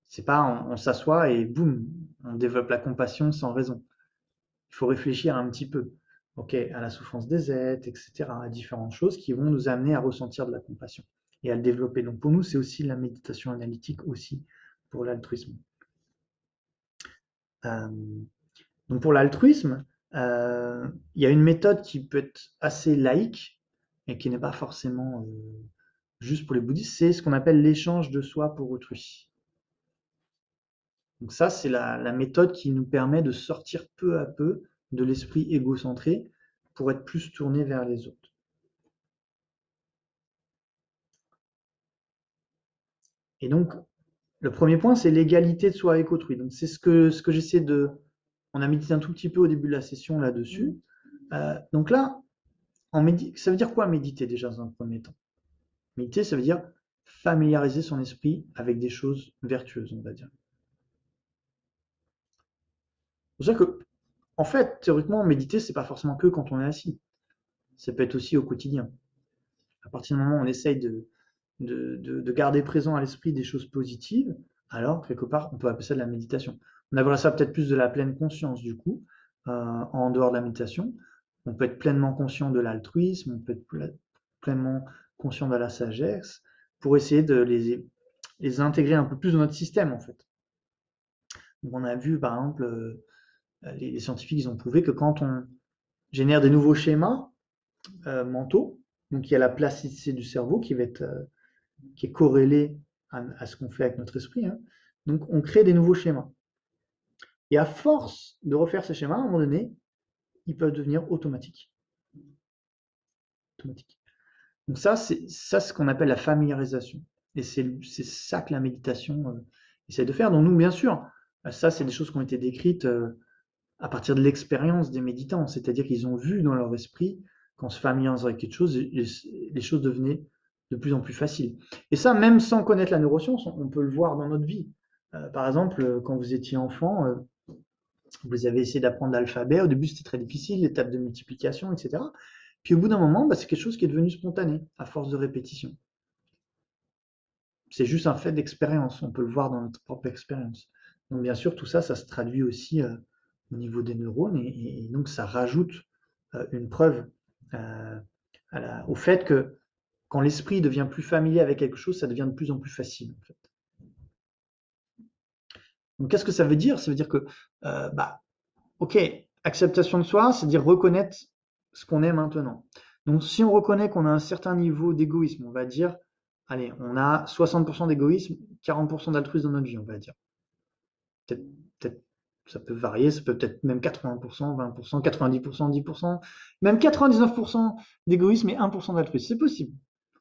Speaker 1: C'est pas on s'assoit et boum, on développe la compassion sans raison. Il faut réfléchir un petit peu, ok, à la souffrance des êtres, etc., à différentes choses qui vont nous amener à ressentir de la compassion et à le développer. Donc pour nous, c'est aussi la méditation analytique aussi pour l'altruisme. Donc pour l'altruisme, il y a une méthode qui peut être assez laïque et qui n'est pas forcément juste pour les bouddhistes, c'est ce qu'on appelle l'échange de soi pour autrui. Donc ça, c'est la méthode qui nous permet de sortir peu à peu de l'esprit égocentré pour être plus tourné vers les autres. Et donc, le premier point, c'est l'égalité de soi avec autrui. Donc c'est ce que j'essaie de... On a médité un tout petit peu au début de la session là-dessus. Donc là, ça veut dire quoi méditer déjà dans un premier temps? Méditer, ça veut dire familiariser son esprit avec des choses vertueuses, on va dire. C'est pour ça que, en fait, théoriquement, méditer, c'est pas forcément que quand on est assis. Ça peut être aussi au quotidien. À partir du moment où on essaye de garder présent à l'esprit des choses positives, alors, quelque part, on peut appeler ça de la méditation. On appellera ça peut-être plus de la pleine conscience, du coup, en dehors de la méditation. On peut être pleinement conscient de l'altruisme, on peut être pleinement conscient de la sagesse, pour essayer de les intégrer un peu plus dans notre système, en fait. Donc, on a vu, par exemple, les scientifiques, ils ont prouvé que quand on génère des nouveaux schémas mentaux, donc il y a la plasticité du cerveau qui est corrélée à ce qu'on fait avec notre esprit, hein. Donc, on crée des nouveaux schémas. Et à force de refaire ces schémas, à un moment donné, ils peuvent devenir automatiques. Donc ça, c'est ce qu'on appelle la familiarisation. Et c'est ça que la méditation essaie de faire. Donc nous, bien sûr, ça, c'est des choses qui ont été décrites à partir de l'expérience des méditants. C'est-à-dire qu'ils ont vu dans leur esprit qu'en se familiarisant avec quelque chose, les choses devenaient de plus en plus faciles. Et ça, même sans connaître la neuroscience, on peut le voir dans notre vie. Par exemple, quand vous étiez enfant, vous avez essayé d'apprendre l'alphabet. Au début, c'était très difficile, l'étape de multiplication, etc. Puis au bout d'un moment, c'est quelque chose qui est devenu spontané, à force de répétition. C'est juste un fait d'expérience, on peut le voir dans notre propre expérience. Donc bien sûr, tout ça, ça se traduit aussi au niveau des neurones, et donc ça rajoute une preuve au fait que quand l'esprit devient plus familier avec quelque chose, ça devient de plus en plus facile, en fait. Donc qu'est-ce que ça veut dire? Ça veut dire que, ok, acceptation de soi, c'est dire reconnaître ce qu'on est maintenant. Donc si on reconnaît qu'on a un certain niveau d'égoïsme, on va dire, allez, on a 60% d'égoïsme, 40% d'altruisme dans notre vie, on va dire. Peut-être, ça peut varier, ça peut être même 80%, 20%, 90%, 10%, même 99% d'égoïsme et 1% d'altruisme. C'est possible.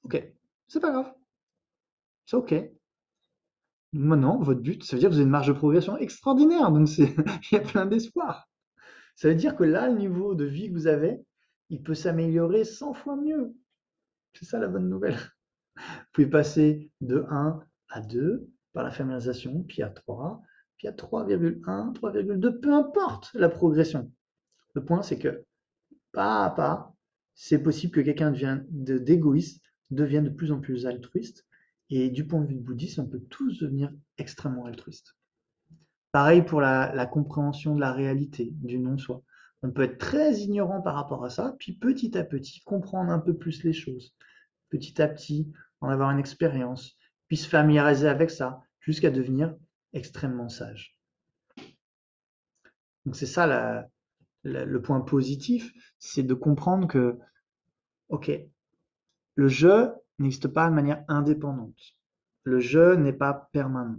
Speaker 1: Ok, c'est pas grave. C'est ok. Maintenant, votre but, ça veut dire que vous avez une marge de progression extraordinaire, donc il y a plein d'espoir. Ça veut dire que là, le niveau de vie que vous avez, il peut s'améliorer 100 fois mieux. C'est ça la bonne nouvelle. Vous pouvez passer de 1 à 2 par la familiarisation, puis à 3, puis à 3,1, 3,2, peu importe la progression. Le point, c'est que pas à pas, c'est possible que quelqu'un d'égoïste devienne de plus en plus altruiste. Et du point de vue de bouddhisme, on peut tous devenir extrêmement altruistes. Pareil pour la compréhension de la réalité, du non-soi. On peut être très ignorant par rapport à ça, puis petit à petit comprendre un peu plus les choses. Petit à petit, en avoir une expérience, puis se familiariser avec ça, jusqu'à devenir extrêmement sage. Donc c'est ça le point positif, c'est de comprendre que, ok, le je n'existe pas de manière indépendante. Le je n'est pas permanent.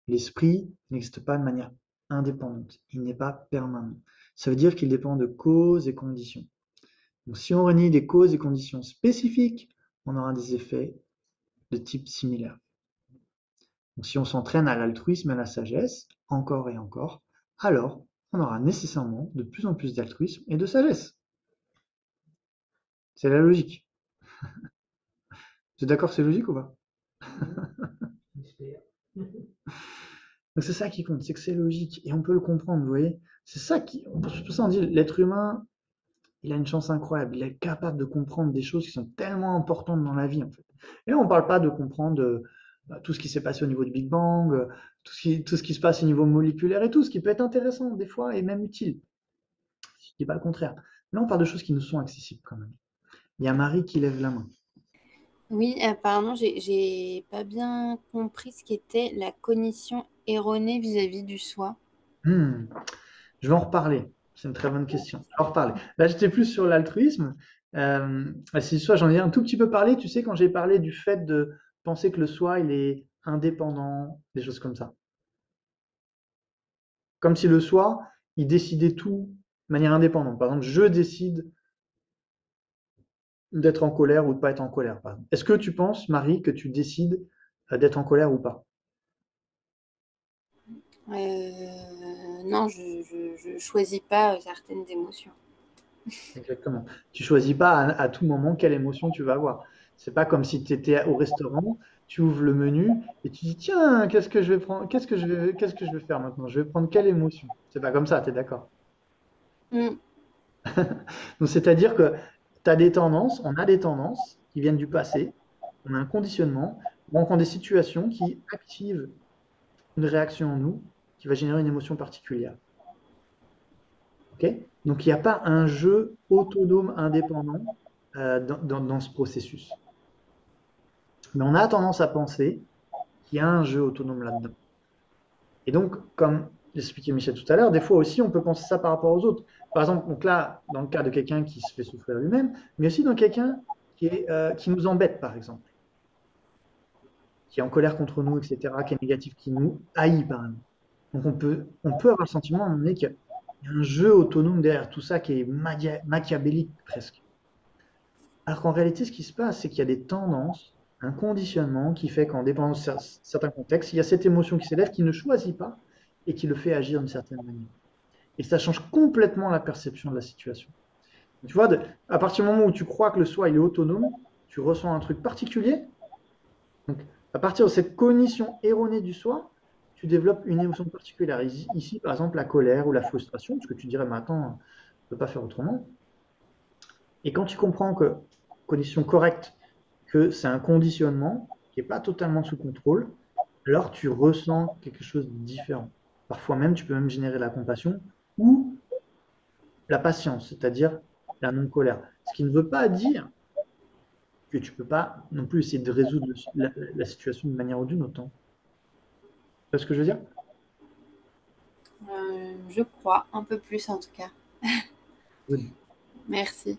Speaker 1: L'esprit n'existe pas de manière indépendante. Il n'est pas permanent. Ça veut dire qu'il dépend de causes et conditions. Donc, si on renie des causes et conditions spécifiques, on aura des effets de type similaire. Donc, si on s'entraîne à l'altruisme et à la sagesse, encore et encore, alors on aura nécessairement de plus en plus d'altruisme et de sagesse. C'est la logique. Vous êtes d'accord que c'est logique ou pas? Donc c'est ça qui compte, c'est que c'est logique et on peut le comprendre, vous voyez. C'est ça pour ça on dit l'être humain, il a une chance incroyable, il est capable de comprendre des choses qui sont tellement importantes dans la vie en fait. Et là on ne parle pas de comprendre tout ce qui s'est passé au niveau du Big Bang, tout ce qui se passe au niveau moléculaire et tout, ce qui peut être intéressant des fois et même utile. Je ne dis pas le contraire. Là on parle de choses qui nous sont accessibles quand même. Il y a Marie qui lève la main.
Speaker 6: Oui, apparemment, j'ai pas bien compris ce qu'était la cognition erronée vis-à-vis du soi.
Speaker 1: Je vais en reparler. C'est une très bonne question. Je vais en reparler. Là, j'étais plus sur l'altruisme. Si soit j'en ai un tout petit peu parlé, tu sais, quand j'ai parlé du fait de penser que le soi, il est indépendant, des choses comme ça. Comme si le soi, il décidait tout de manière indépendante. Par exemple, je décide d'être en colère ou de pas être en colère. Par exemple. Est-ce que tu penses, Marie, que tu décides d'être en colère ou pas?
Speaker 6: Non, je choisis pas certaines émotions.
Speaker 1: Exactement. Tu choisis pas à tout moment quelle émotion tu vas avoir. C'est pas comme si tu étais au restaurant, tu ouvres le menu et tu dis tiens, qu'est-ce que je vais prendre, qu'est-ce que je vais faire maintenant? Je vais prendre quelle émotion? C'est pas comme ça, tu es d'accord?
Speaker 6: Mm.
Speaker 1: Donc c'est-à-dire que tu as des tendances, on a des tendances qui viennent du passé, on a un conditionnement, on rencontre des situations qui activent une réaction en nous qui va générer une émotion particulière. Ok? Donc il n'y a pas un jeu autonome indépendant dans ce processus. Mais on a tendance à penser qu'il y a un jeu autonome là-dedans. Et donc, comme l'expliquait Michel tout à l'heure, des fois aussi on peut penser ça par rapport aux autres. Par exemple, donc là, dans le cas de quelqu'un qui se fait souffrir lui-même, mais aussi dans quelqu'un qui nous embête, par exemple. qui est en colère contre nous, etc., qui est négatif, qui nous haït, par exemple. Donc on peut avoir le sentiment à un moment donné qu'il y a un jeu autonome derrière tout ça qui est machiavélique presque. Alors qu'en réalité, ce qui se passe, c'est qu'il y a des tendances, un conditionnement qui fait qu'en dépendant de certains contextes, il y a cette émotion qui s'élève, qui ne choisit pas et qui le fait agir d'une certaine manière. Et ça change complètement la perception de la situation. Tu vois, à partir du moment où tu crois que le soi il est autonome, tu ressens un truc particulier. Donc, à partir de cette cognition erronée du soi, tu développes une émotion particulière. Ici, par exemple, la colère ou la frustration, parce que tu dirais, mais attends, on ne peut pas faire autrement. Et quand tu comprends que, condition correcte, que c'est un conditionnement qui n'est pas totalement sous contrôle, alors tu ressens quelque chose de différent. Parfois même, tu peux même générer la compassion ou la patience, c'est-à-dire la non-colère. Ce qui ne veut pas dire que tu ne peux pas non plus essayer de résoudre la situation d'une manière ou d'une autre. Tu vois ce que je veux dire?
Speaker 6: Je crois, un peu plus en tout cas.
Speaker 1: Oui.
Speaker 6: Merci.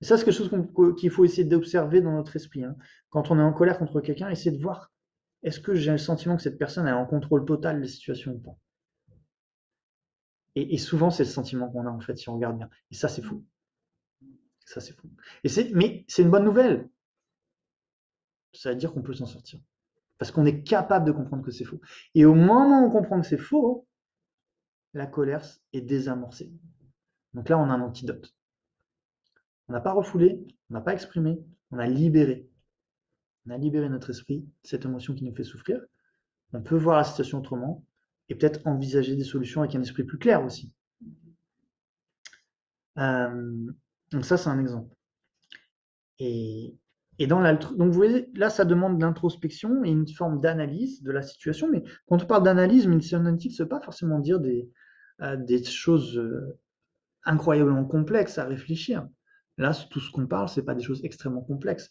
Speaker 1: Et ça, c'est quelque chose qu'il faut essayer d'observer dans notre esprit. Hein. Quand on est en colère contre quelqu'un, essayer de voir, est-ce que j'ai le sentiment que cette personne est en contrôle total des situations ou pas? Et souvent, c'est le sentiment qu'on a, en fait, si on regarde bien. Et ça, c'est fou. Ça, c'est fou. Mais c'est une bonne nouvelle. Ça veut dire qu'on peut s'en sortir. Parce qu'on est capable de comprendre que c'est faux. Et au moment où on comprend que c'est faux, la colère est désamorcée. Donc là, on a un antidote. On n'a pas refoulé, on n'a pas exprimé, on a libéré. On a libéré notre esprit de cette émotion qui nous fait souffrir. On peut voir la situation autrement et peut-être envisager des solutions avec un esprit plus clair aussi. Donc ça, c'est un exemple. Et dans donc vous voyez, là, ça demande de l'introspection et une forme d'analyse de la situation. Mais quand on parle d'analyse, une sémantique, ça ne veut pas forcément dire des choses incroyablement complexes à réfléchir. Là, tout ce qu'on parle, c'est pas des choses extrêmement complexes.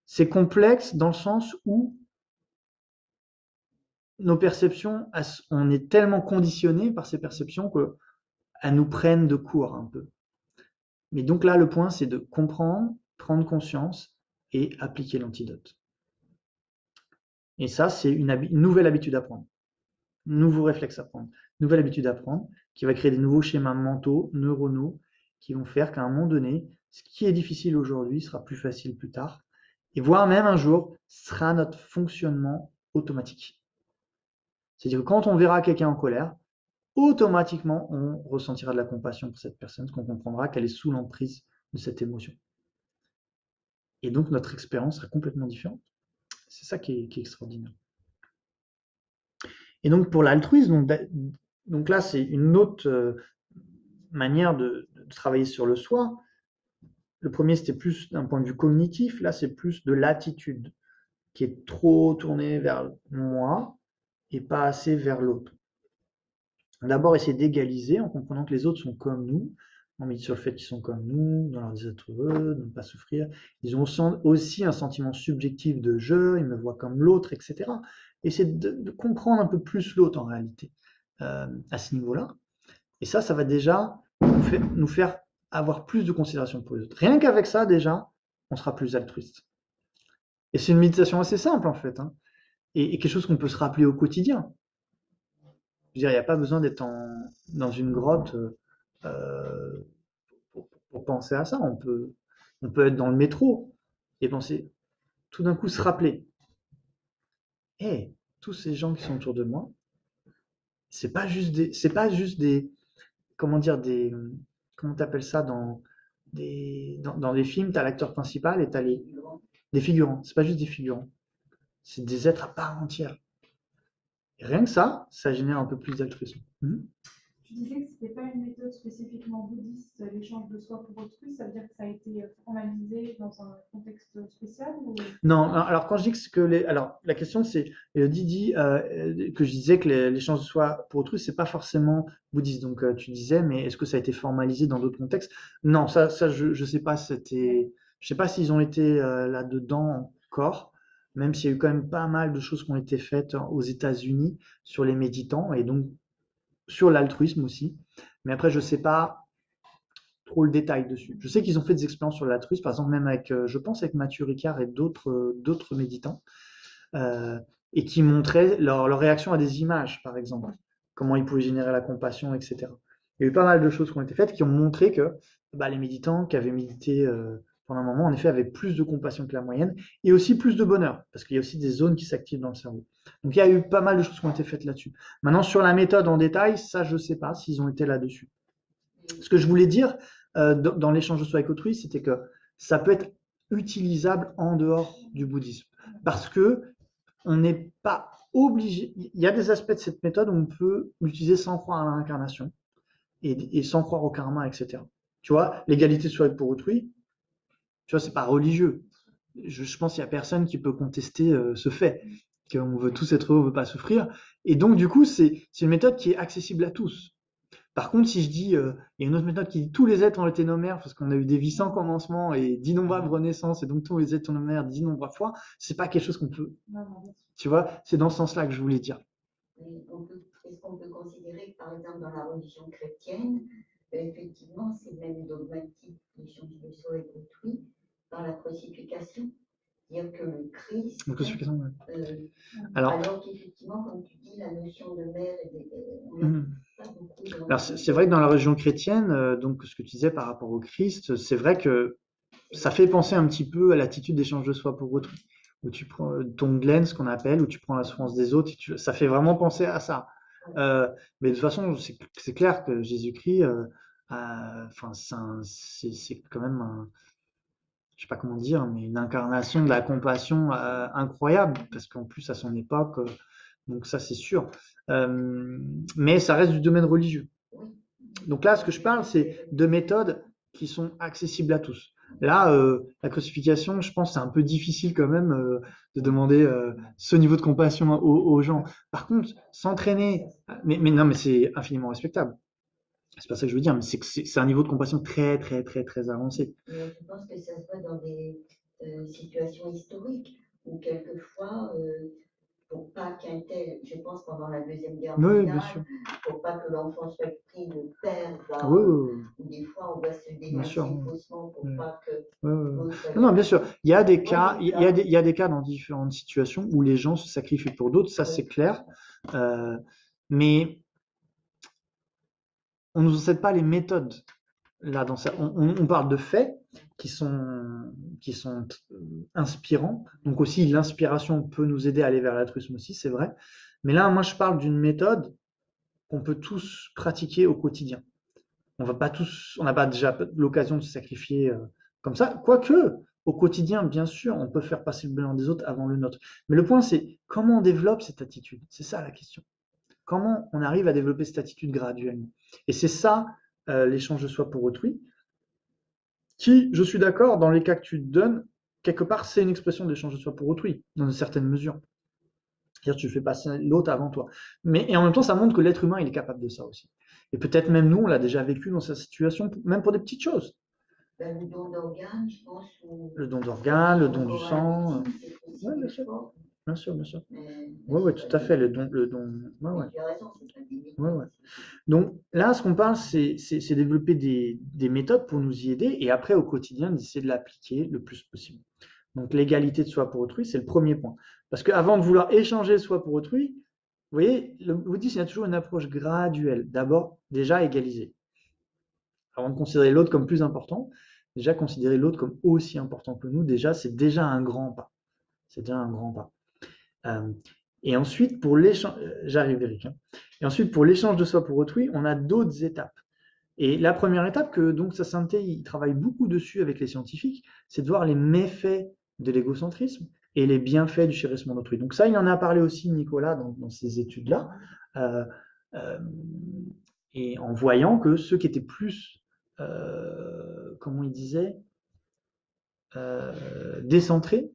Speaker 1: C'est complexe dans le sens où nos perceptions, on est tellement conditionné par ces perceptions qu'elles nous prennent de court un peu. Mais donc là, le point, c'est de comprendre, prendre conscience et appliquer l'antidote. Et ça, c'est une nouvelle habitude à prendre, nouveau réflexe à prendre, nouvelle habitude à prendre, qui va créer des nouveaux schémas mentaux, neuronaux, qui vont faire qu'à un moment donné, ce qui est difficile aujourd'hui sera plus facile plus tard, et voire même un jour sera notre fonctionnement automatique. C'est-à-dire que quand on verra quelqu'un en colère, automatiquement on ressentira de la compassion pour cette personne, parce qu'on comprendra qu'elle est sous l'emprise de cette émotion. Et donc notre expérience sera complètement différente. C'est ça qui est extraordinaire. Et donc pour l'altruisme, donc là c'est une autre manière de travailler sur le soi. Le premier c'était plus d'un point de vue cognitif, là c'est plus de l'attitude qui est trop tournée vers moi et pas assez vers l'autre. D'abord essayer d'égaliser en comprenant que les autres sont comme nous, on médite sur le fait qu'ils sont comme nous, dans leurs êtres heureux, de ne pas souffrir. Ils ont aussi un sentiment subjectif de je, ils me voient comme l'autre, etc. Essayer de comprendre un peu plus l'autre en réalité à ce niveau-là. Et ça va déjà nous faire avoir plus de considération pour les autres. Rien qu'avec ça, déjà, on sera plus altruiste. Et c'est une méditation assez simple en fait, hein, et quelque chose qu'on peut se rappeler au quotidien. Je veux dire, il n'y a pas besoin d'être dans une grotte pour penser à ça. On peut être dans le métro et penser, tout d'un coup se rappeler, hey, tous ces gens qui sont autour de moi, c'est pas juste des, comment dire, comment t'appelles ça dans les films, t'as l'acteur principal et t'as des figurants. C'est pas juste des figurants, c'est des êtres à part entière. Et rien que ça génère un peu plus d'altruisme.
Speaker 5: Tu disais que ce n'était pas une méthode spécifiquement bouddhiste, l'échange de soi pour autrui, ça veut dire que ça a été formalisé dans un contexte spécial ou...
Speaker 1: Non, alors quand je dis alors la question c'est, Elodie dit que je disais que l'échange de soi pour autrui, c'est pas forcément bouddhiste. Donc tu disais, mais est-ce que ça a été formalisé dans d'autres contextes? Non, ça je sais pas, je sais pas s'ils ont été là-dedans encore, même s'il y a eu quand même pas mal de choses qui ont été faites aux États-Unis sur les méditants et donc sur l'altruisme aussi. Mais après, je sais pas trop le détail dessus. Je sais qu'ils ont fait des expériences sur l'altruisme, par exemple même avec, je pense avec Mathieu Ricard et d'autres méditants, et qui montraient leur réaction à des images, par exemple, comment ils pouvaient générer la compassion, etc. Il y a eu pas mal de choses qui ont été faites qui ont montré que les méditants qui avaient médité pendant un moment, en effet, avaient plus de compassion que la moyenne et aussi plus de bonheur, parce qu'il y a aussi des zones qui s'activent dans le cerveau. Donc il y a eu pas mal de choses qui ont été faites là-dessus. Maintenant, sur la méthode en détail, ça, je ne sais pas s'ils ont été là-dessus. Ce que je voulais dire dans l'échange de soi avec autrui, c'était que ça peut être utilisable en dehors du bouddhisme, parce que on n'est pas obligé. Il y a des aspects de cette méthode où on peut l'utiliser sans croire à l'incarnation et sans croire au karma, etc. Tu vois, l'égalité de soi pour autrui, tu vois, c'est pas religieux. Je pense qu'il n'y a personne qui peut contester ce fait, qu'on veut tous être heureux, on ne veut pas souffrir. Et donc, du coup, c'est une méthode qui est accessible à tous. Par contre, si je dis, il y a une autre méthode qui dit tous les êtres ont été nommaires parce qu'on a eu des vies sans commencement et d'innombrables renaissances, et donc tous les êtres sont nommaires d'innombrables fois, c'est pas quelque chose qu'on peut. Tu vois, c'est dans ce sens-là que je voulais dire.
Speaker 2: Est-ce qu'on peut considérer que, par exemple, dans la religion chrétienne, effectivement, c'est même dogmatique, l'échange de soi et d'autrui, dans la crucifixion, c'est-à-dire que le Christ.
Speaker 1: La crucifixion, ouais.
Speaker 2: Alors qu'effectivement, comme tu dis, la notion de mère pas beaucoup.
Speaker 1: Alors c'est vrai que dans la religion chrétienne, donc ce que tu disais par rapport au Christ, c'est vrai que ça fait penser un petit peu à l'attitude d'échange de soi pour autrui, où tu prends ton Glen, ce qu'on appelle, où tu prends la souffrance des autres, ça fait vraiment penser à ça. Mais de toute façon, c'est clair que Jésus-Christ, enfin, c'est quand même je sais pas comment dire, mais une incarnation de la compassion incroyable, parce qu'en plus à son époque, donc ça c'est sûr. Mais ça reste du domaine religieux. Donc là, ce que je parle, c'est de méthodes qui sont accessibles à tous. Là, la crucifixion, je pense, c'est un peu difficile quand même de demander ce niveau de compassion aux gens. Par contre, s'entraîner, mais non, mais c'est infiniment respectable. C'est pas ça que je veux dire, mais c'est un niveau de compassion très, très, très, très avancé.
Speaker 2: Je pense que ça se voit dans des situations historiques où quelquefois, pour pas qu'un tel, je pense pendant la Deuxième Guerre mondiale, pour pas que l'enfant soit pris de père, ou des fois on va se dénoncer faussement pour pas que.
Speaker 1: Non, bien sûr. Il y a des cas, il y a des cas dans différentes situations où les gens se sacrifient pour d'autres, ça c'est clair. Mais on ne nous enseigne pas les méthodes. Là, on parle de faits qui sont inspirants. Donc aussi, l'inspiration peut nous aider à aller vers l'altruisme aussi, c'est vrai. Mais là, moi, je parle d'une méthode qu'on peut tous pratiquer au quotidien. On n'a pas déjà l'occasion de se sacrifier comme ça. Quoique, au quotidien, bien sûr, on peut faire passer le bonheur des autres avant le nôtre. Mais le point, c'est comment on développe cette attitude. C'est ça la question. Comment on arrive à développer cette attitude graduellement. Et c'est ça, l'échange de soi pour autrui, qui, je suis d'accord, dans les cas que tu te donnes, quelque part, c'est une expression d'échange de soi pour autrui, dans une certaine mesure. C'est-à-dire tu fais passer l'autre avant toi. Et en même temps, ça montre que l'être humain, il est capable de ça aussi. Et peut-être même nous, on l'a déjà vécu dans cette situation, même pour des petites choses.
Speaker 2: Le don d'organes, je pense.
Speaker 1: Le don d'organes, le don du sang. Oui, bien sûr. Bien sûr, bien sûr. Oui, tout à fait. Le don. Ouais. Donc là, ce qu'on parle, c'est développer des méthodes pour nous y aider et après, au quotidien, d'essayer de l'appliquer le plus possible. Donc l'égalité de soi pour autrui, c'est le premier point. Parce qu'avant de vouloir échanger soi pour autrui, vous voyez, le bouddhisme, il y a toujours une approche graduelle. D'abord, déjà égaliser. Avant de considérer l'autre comme plus important, déjà considérer l'autre comme aussi important que nous, déjà, c'est déjà un grand pas. C'est déjà un grand pas. Et ensuite, pour l'échange, j'arrive Eric, Et ensuite, pour l'échange de soi pour autrui, on a d'autres étapes. Et la première étape que donc Sa Sainteté il travaille beaucoup dessus avec les scientifiques, c'est de voir les méfaits de l'égocentrisme et les bienfaits du chérissement d'autrui. Donc ça, il en a parlé aussi Nicolas dans ces études-là, et en voyant que ceux qui étaient plus, comment il disait, décentrés,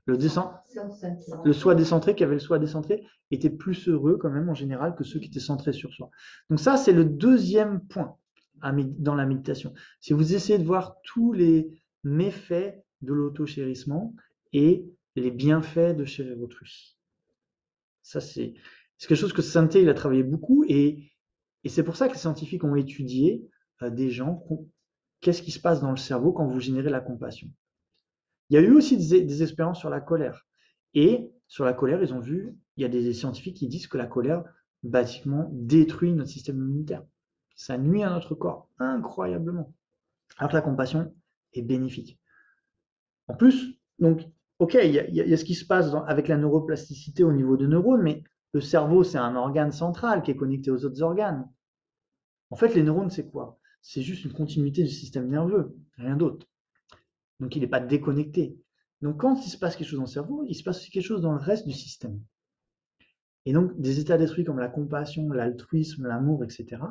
Speaker 1: le soi décentré, qui avait le soi décentré, était plus heureux quand même en général que ceux qui étaient centrés sur soi. Donc ça, c'est le deuxième point dans la méditation. Si vous essayez de voir tous les méfaits de l'auto-chérissement et les bienfaits de chérir autrui. Ça, c'est quelque chose que Sainteté, il a travaillé beaucoup et c'est pour ça que les scientifiques ont étudié des gens, qu'est-ce qui se passe dans le cerveau quand vous générez la compassion. Il y a eu aussi des expériences sur la colère. Et sur la colère, ils ont vu, il y a des scientifiques qui disent que la colère, basiquement, détruit notre système immunitaire. Ça nuit à notre corps, incroyablement. Alors que la compassion est bénéfique. En plus, donc, ok, il y a ce qui se passe avec la neuroplasticité au niveau de neurones, mais le cerveau, c'est un organe central qui est connecté aux autres organes. En fait, les neurones, c'est quoi? C'est juste une continuité du système nerveux, rien d'autre. Donc, il n'est pas déconnecté. Donc, quand il se passe quelque chose dans le cerveau, il se passe aussi quelque chose dans le reste du système. Et donc, des états d'esprit comme la compassion, l'altruisme, l'amour, etc.,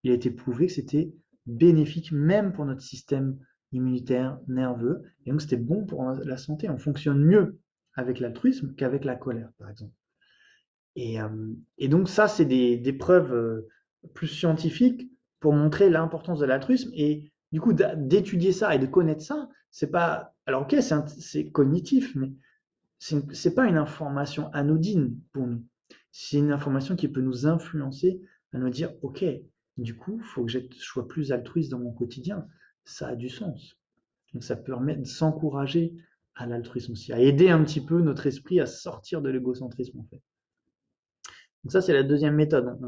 Speaker 1: il a été prouvé que c'était bénéfique même pour notre système immunitaire, nerveux. Et donc, c'était bon pour la santé. On fonctionne mieux avec l'altruisme qu'avec la colère, par exemple. Et donc, ça, c'est des preuves plus scientifiques pour montrer l'importance de l'altruisme. Et du coup, d'étudier ça et de connaître ça, c'est pas. Alors, ok, c'est cognitif, mais c'est pas une information anodine pour nous. C'est une information qui peut nous influencer à nous dire, ok, du coup, il faut que je sois plus altruiste dans mon quotidien. Ça a du sens. Donc, ça permet de s'encourager à l'altruisme aussi, à aider un petit peu notre esprit à sortir de l'égocentrisme, en fait. Donc ça, c'est la deuxième méthode.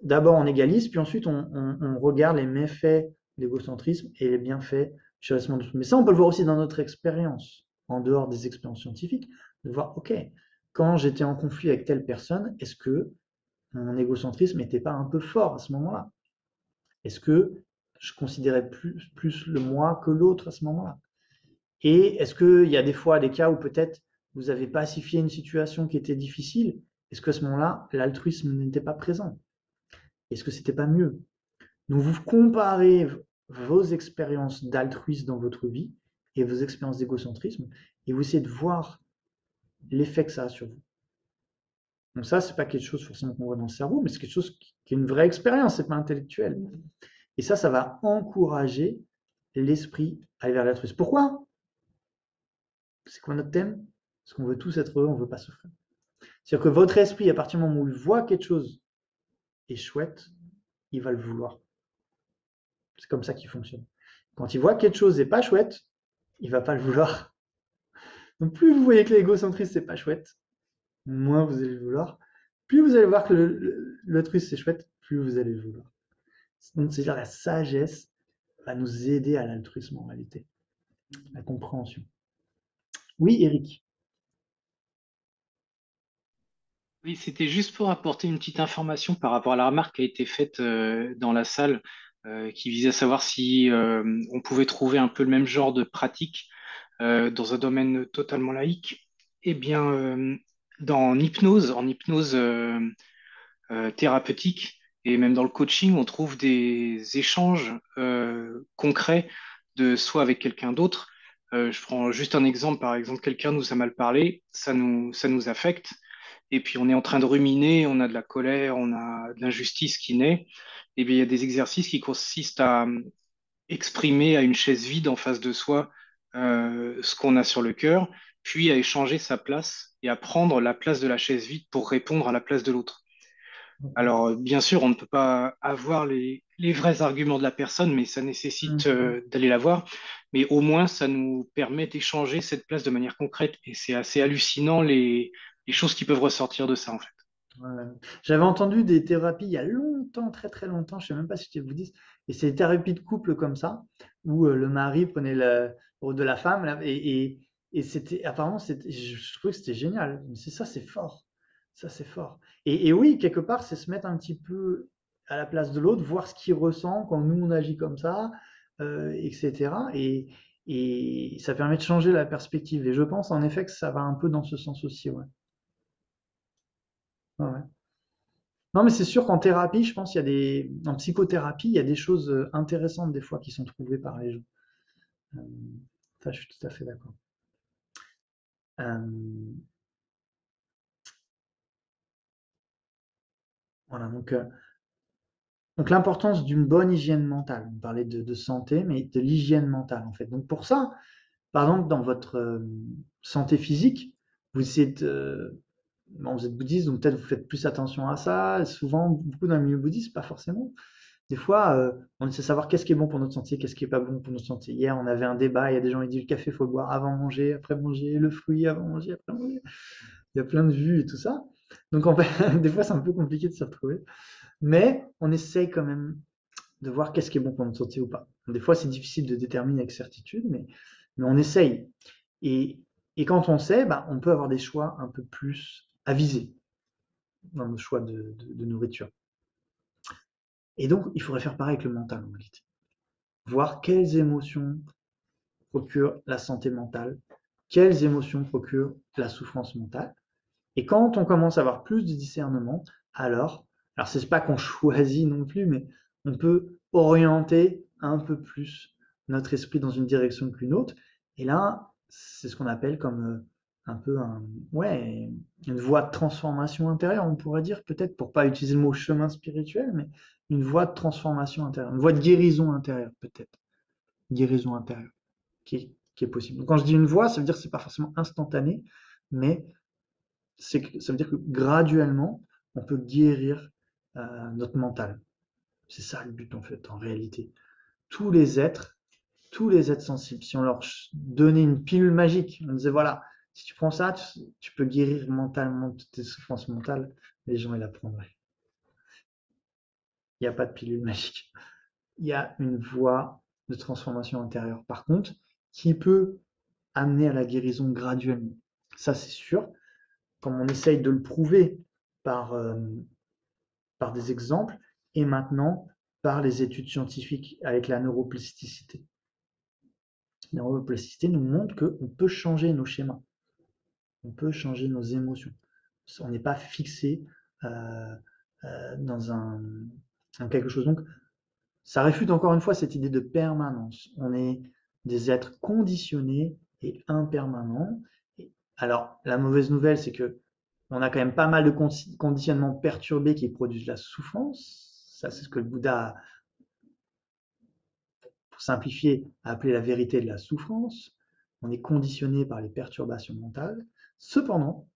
Speaker 1: D'abord, on égalise, puis ensuite, on regarde les méfaits de l'égocentrisme et les bienfaits du chérissement d'autrui. Mais ça, on peut le voir aussi dans notre expérience, en dehors des expériences scientifiques, de voir, ok, quand j'étais en conflit avec telle personne, est-ce que mon égocentrisme n'était pas un peu fort à ce moment-là? Est-ce que je considérais plus le moi que l'autre à ce moment-là? Et est-ce qu'il y a des fois des cas où peut-être vous avez pacifié une situation qui était difficile? Est-ce qu'à ce moment-là, l'altruisme n'était pas présent? Est-ce que c'était pas mieux? Donc vous comparez vos expériences d'altruisme dans votre vie et vos expériences d'égocentrisme et vous essayez de voir l'effet que ça a sur vous. Donc ça, c'est pas quelque chose forcément qu'on voit dans le cerveau, mais c'est quelque chose qui est une vraie expérience, c'est pas intellectuel. Et ça va encourager l'esprit à aller vers l'altruisme. Pourquoi? C'est quoi notre thème? Parce qu'on veut tous être heureux, on veut pas souffrir. C'est-à-dire que votre esprit, à partir du moment où il voit quelque chose est chouette, il va le vouloir. C'est comme ça qu'il fonctionne. Quand il voit quelque chose n'est pas chouette, il va pas le vouloir. Donc plus vous voyez que l'égocentrisme c'est pas chouette, moins vous allez le vouloir. Plus vous allez voir que l'altruisme c'est chouette, plus vous allez le vouloir. Donc c'est-à-dire la sagesse va nous aider à l'altruisme en réalité, la compréhension. Oui, Eric.
Speaker 7: Oui, c'était juste pour apporter une petite information par rapport à la remarque qui a été faite dans la salle, qui visait à savoir si on pouvait trouver un peu le même genre de pratique dans un domaine totalement laïque. Eh bien, en hypnose thérapeutique et même dans le coaching, on trouve des échanges concrets de soi avec quelqu'un d'autre. Je prends juste un exemple, par exemple, quelqu'un nous a mal parlé, ça nous affecte, et puis on est en train de ruminer, on a de la colère, on a de l'injustice qui naît, et bien il y a des exercices qui consistent à exprimer à une chaise vide en face de soi ce qu'on a sur le cœur, puis à échanger sa place et à prendre la place de la chaise vide pour répondre à la place de l'autre. Alors, bien sûr, on ne peut pas avoir les vrais arguments de la personne, mais ça nécessite d'aller la voir. Mais au moins, ça nous permet d'échanger cette place de manière concrète. Et c'est assez hallucinant les choses qui peuvent ressortir de ça, en fait.
Speaker 1: Ouais. J'avais entendu des thérapies il y a longtemps, très très longtemps, je ne sais même pas si c'était bouddhiste, et c'est des thérapies de couple comme ça, où le mari prenait le rôle de la femme, là, et c'était, apparemment, je trouvais que c'était génial. C'est ça, c'est fort. Ça, c'est fort. Et oui, quelque part, c'est se mettre un petit peu à la place de l'autre, voir ce qu'il ressent quand nous, on agit comme ça, etc. Et ça permet de changer la perspective. Et je pense en effet que ça va un peu dans ce sens aussi, ouais. Ouais, ouais. Non, mais c'est sûr qu'en thérapie, je pense en psychothérapie, il y a des choses intéressantes des fois qui sont trouvées par les gens. Euh, Ça, je suis tout à fait d'accord. Euh, voilà, donc l'importance d'une bonne hygiène mentale. On parlait de santé, mais de l'hygiène mentale en fait. Donc pour ça, par exemple, dans votre santé physique, bon, vous êtes bouddhiste, donc peut-être vous faites plus attention à ça. Souvent, beaucoup dans le milieu bouddhiste, pas forcément. Des fois, on essaie de savoir qu'est-ce qui est bon pour notre santé, qu'est-ce qui est pas bon pour notre santé. Hier, on avait un débat, il y a des gens qui disent le café, il faut le boire avant manger, après manger, le fruit avant manger, après manger. Il y a plein de vues et tout ça. Donc en fait, des fois, c'est un peu compliqué de s'y retrouver. Mais on essaye quand même de voir qu'est-ce qui est bon pour notre santé ou pas. Des fois, c'est difficile de déterminer avec certitude, mais on essaye. Et quand on sait, on peut avoir des choix un peu plus avisés dans nos choix de nourriture. Et donc, il faudrait faire pareil avec le mental en réalité. Voir quelles émotions procurent la santé mentale, quelles émotions procurent la souffrance mentale. Et quand on commence à avoir plus de discernement, alors c'est pas qu'on choisit non plus, mais on peut orienter un peu plus notre esprit dans une direction qu'une autre. Et là, c'est ce qu'on appelle comme un peu une voie de transformation intérieure, on pourrait dire, peut-être, pour pas utiliser le mot chemin spirituel, mais une voie de transformation intérieure, une voie de guérison intérieure, peut-être. Guérison intérieure, qui est possible. Donc, quand je dis une voie, ça veut dire que c'est pas forcément instantané, mais ça veut dire que graduellement, on peut guérir notre mental. C'est ça le but en fait, en réalité. Tous les êtres sensibles, si on leur donnait une pilule magique, on disait voilà, si tu prends ça, tu peux guérir mentalement toutes tes souffrances mentales, les gens ils la prendraient. Il n'y a pas de pilule magique. Il y a une voie de transformation intérieure, par contre, qui peut amener à la guérison graduellement. Ça c'est sûr. Comme on essaye de le prouver par des exemples, et maintenant par les études scientifiques avec la neuroplasticité. La neuroplasticité nous montre qu'on peut changer nos schémas, on peut changer nos émotions. On n'est pas fixé dans quelque chose. Donc, ça réfute encore une fois cette idée de permanence. On est des êtres conditionnés et impermanents. Alors, la mauvaise nouvelle, c'est que on a quand même pas mal de conditionnements perturbés qui produisent de la souffrance. Ça, c'est ce que le Bouddha, pour simplifier, a appelé la vérité de la souffrance. On est conditionné par les perturbations mentales. Cependant,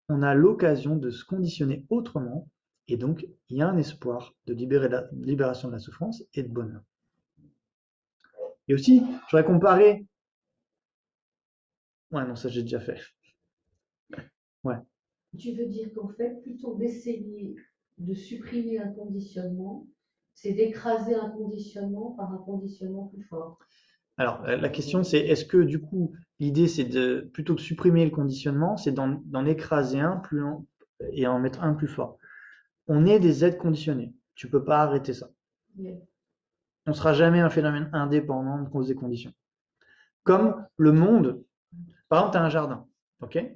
Speaker 1: on a l'occasion de se conditionner autrement, et donc il y a un espoir de libération de la souffrance et de bonheur. Et aussi, je voudrais comparer. Ouais, non, ça j'ai déjà fait. Ouais.
Speaker 4: Tu veux dire qu'en fait, plutôt d'essayer de supprimer un conditionnement, c'est d'écraser un conditionnement par un conditionnement plus fort.
Speaker 1: Alors, la question c'est, est-ce que du coup, l'idée c'est de, plutôt que supprimer le conditionnement, c'est d'en écraser un plus et en mettre un plus fort. On est des êtres conditionnés. Tu peux pas arrêter ça.
Speaker 4: Oui.
Speaker 1: On sera jamais un phénomène indépendant de cause des conditions. Comme le monde, par exemple, tu as un jardin, ok?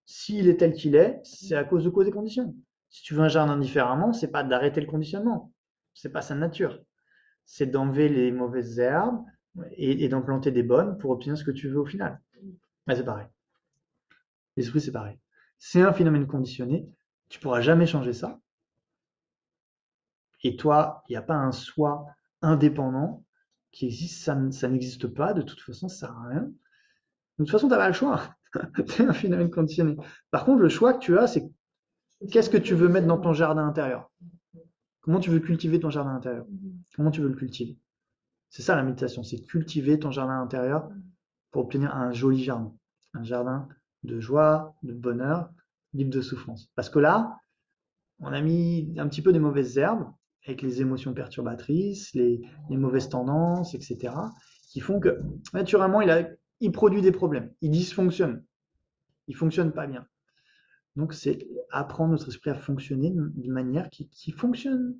Speaker 1: S'il est tel qu'il est, c'est à cause des conditions. Si tu veux un jardin différemment, c'est pas d'arrêter le conditionnement. C'est pas sa nature. C'est d'enlever les mauvaises herbes et d'en planter des bonnes pour obtenir ce que tu veux au final. Mais c'est pareil. L'esprit, c'est pareil. C'est un phénomène conditionné. Tu pourras jamais changer ça. Et toi, il n'y a pas un soi indépendant qui existe. Ça n'existe pas. De toute façon, ça sert à rien. De toute façon, tu n'as pas le choix. C'est un phénomène conditionné. Par contre, le choix que tu as, c'est qu'est-ce que tu veux mettre dans ton jardin intérieur? Comment tu veux cultiver ton jardin intérieur? Comment tu veux le cultiver? C'est ça la méditation, c'est cultiver ton jardin intérieur pour obtenir un joli jardin. Un jardin de joie, de bonheur, libre de souffrance. Parce que là, on a mis un petit peu des mauvaises herbes avec les émotions perturbatrices, les mauvaises tendances, etc. qui font que naturellement, il produit des problèmes. Il dysfonctionne. Il ne fonctionne pas bien. Donc, c'est apprendre notre esprit à fonctionner d'une manière qui fonctionne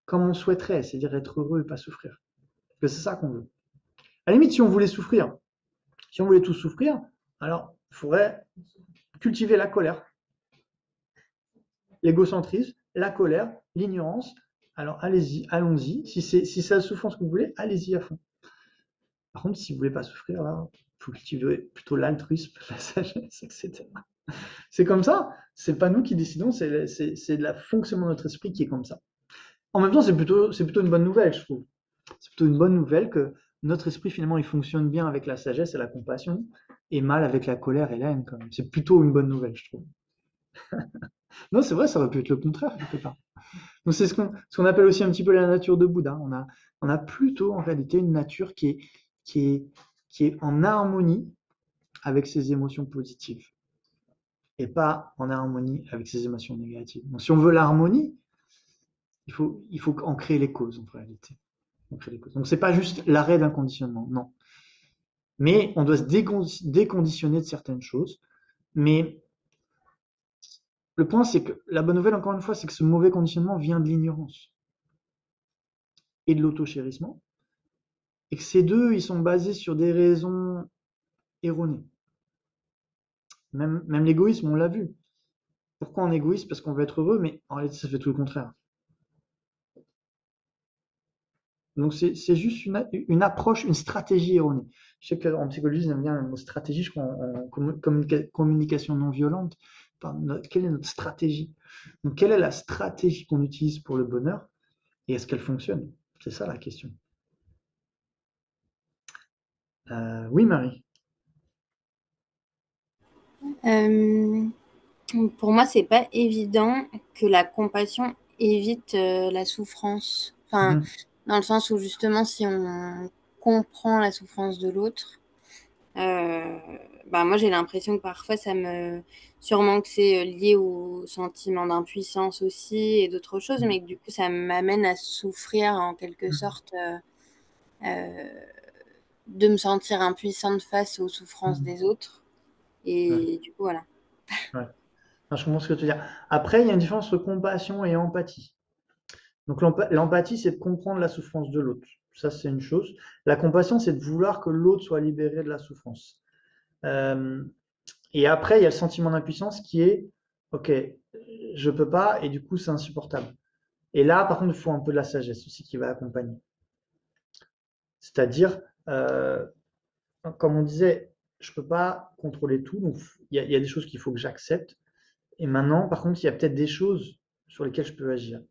Speaker 1: comme on souhaiterait, c'est-à-dire être heureux et pas souffrir. Parce que c'est ça qu'on veut. À la limite, si on voulait souffrir, si on voulait tous souffrir, alors il faudrait cultiver la colère, l'égocentrisme, la colère, l'ignorance. Alors allez-y, allons-y. Si c'est la souffrance que vous voulez, allez-y à fond. Par contre, si vous ne voulez pas souffrir, là, il faut cultiver plutôt l'altruisme, la sagesse, etc. C'est comme ça, c'est pas nous qui décidons, c'est le fonctionnement de notre esprit qui est comme ça. En même temps, c'est plutôt une bonne nouvelle, je trouve. C'est plutôt une bonne nouvelle que notre esprit, finalement, il fonctionne bien avec la sagesse et la compassion, et mal avec la colère et la haine, quand même. C'est plutôt une bonne nouvelle, je trouve. Non, c'est vrai, ça aurait pu être le contraire quelque part. Donc c'est ce qu'on appelle aussi un petit peu la nature de Bouddha. On a plutôt en réalité une nature qui est, qui est en harmonie avec ses émotions positives et pas en harmonie avec ses émotions négatives. Donc si on veut l'harmonie, il faut en créer les causes en réalité. On crée les causes. Donc c'est pas juste l'arrêt d'un conditionnement, non. Mais on doit se déconditionner de certaines choses. Mais le point, c'est que la bonne nouvelle, encore une fois, c'est que ce mauvais conditionnement vient de l'ignorance et de l'auto-chérissement. Et que ces deux, ils sont basés sur des raisons erronées. Même l'égoïsme, on l'a vu. Pourquoi on est égoïste? Parce qu'on veut être heureux, mais en réalité, ça fait tout le contraire. Donc c'est juste une approche, une stratégie erronée. Je sais qu'en psychologie, ils aiment bien le mot stratégie, je crois, en communication non violente. Quelle est notre stratégie? Donc quelle est la stratégie qu'on utilise pour le bonheur et est-ce qu'elle fonctionne? C'est ça la question. Oui, Marie.
Speaker 6: Pour moi, c'est pas évident que la compassion évite la souffrance. Enfin,
Speaker 1: Mhm.
Speaker 6: dans le sens où justement, si on comprend la souffrance de l'autre, moi j'ai l'impression que parfois sûrement que c'est lié au sentiment d'impuissance aussi et d'autres choses, mais que du coup ça m'amène à souffrir en quelque sorte, euh, de me sentir impuissante face aux souffrances
Speaker 1: Mhm.
Speaker 6: des autres.
Speaker 1: Ouais,
Speaker 6: Et du coup, voilà.
Speaker 1: ouais. Non, je comprends ce que tu veux dire. Après, il y a une différence entre compassion et empathie. Donc l'empathie, c'est de comprendre la souffrance de l'autre. Ça, c'est une chose. La compassion, c'est de vouloir que l'autre soit libéré de la souffrance. Euh, et après, il y a le sentiment d'impuissance qui est, OK, je peux pas, et du coup, c'est insupportable. Et là, par contre, il faut un peu de la sagesse aussi qui va accompagner. C'est-à-dire, comme on disait, je peux pas contrôler tout, donc il y a des choses qu'il faut que j'accepte. Et maintenant, par contre, il y a peut-être des choses sur lesquelles je peux agir.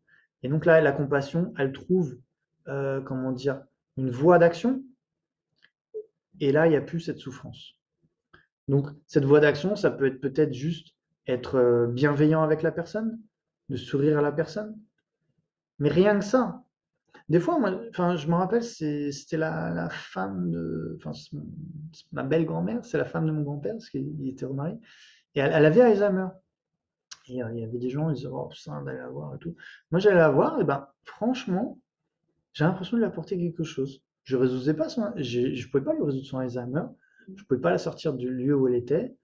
Speaker 1: Et donc là, la compassion, elle trouve, comment dire, une voie d'action. Et là, il n'y a plus cette souffrance. Donc, cette voie d'action, ça peut être peut-être juste être bienveillant avec la personne, de sourire à la personne. Mais rien que ça. Des fois, moi, enfin, je me rappelle, c'était la femme de, enfin, ma belle-grand-mère, c'est la femme de mon grand-père, parce qu'il était remarié. Et elle avait Alzheimer. Et il y avait des gens, ils disaient, oh, putain, d'aller la voir et tout. Moi, j'allais la voir, et ben, franchement, j'ai l'impression de lui apporter quelque chose. Je résoudais pas je pouvais pas lui résoudre son Alzheimer. Je pouvais pas la sortir du lieu où elle était.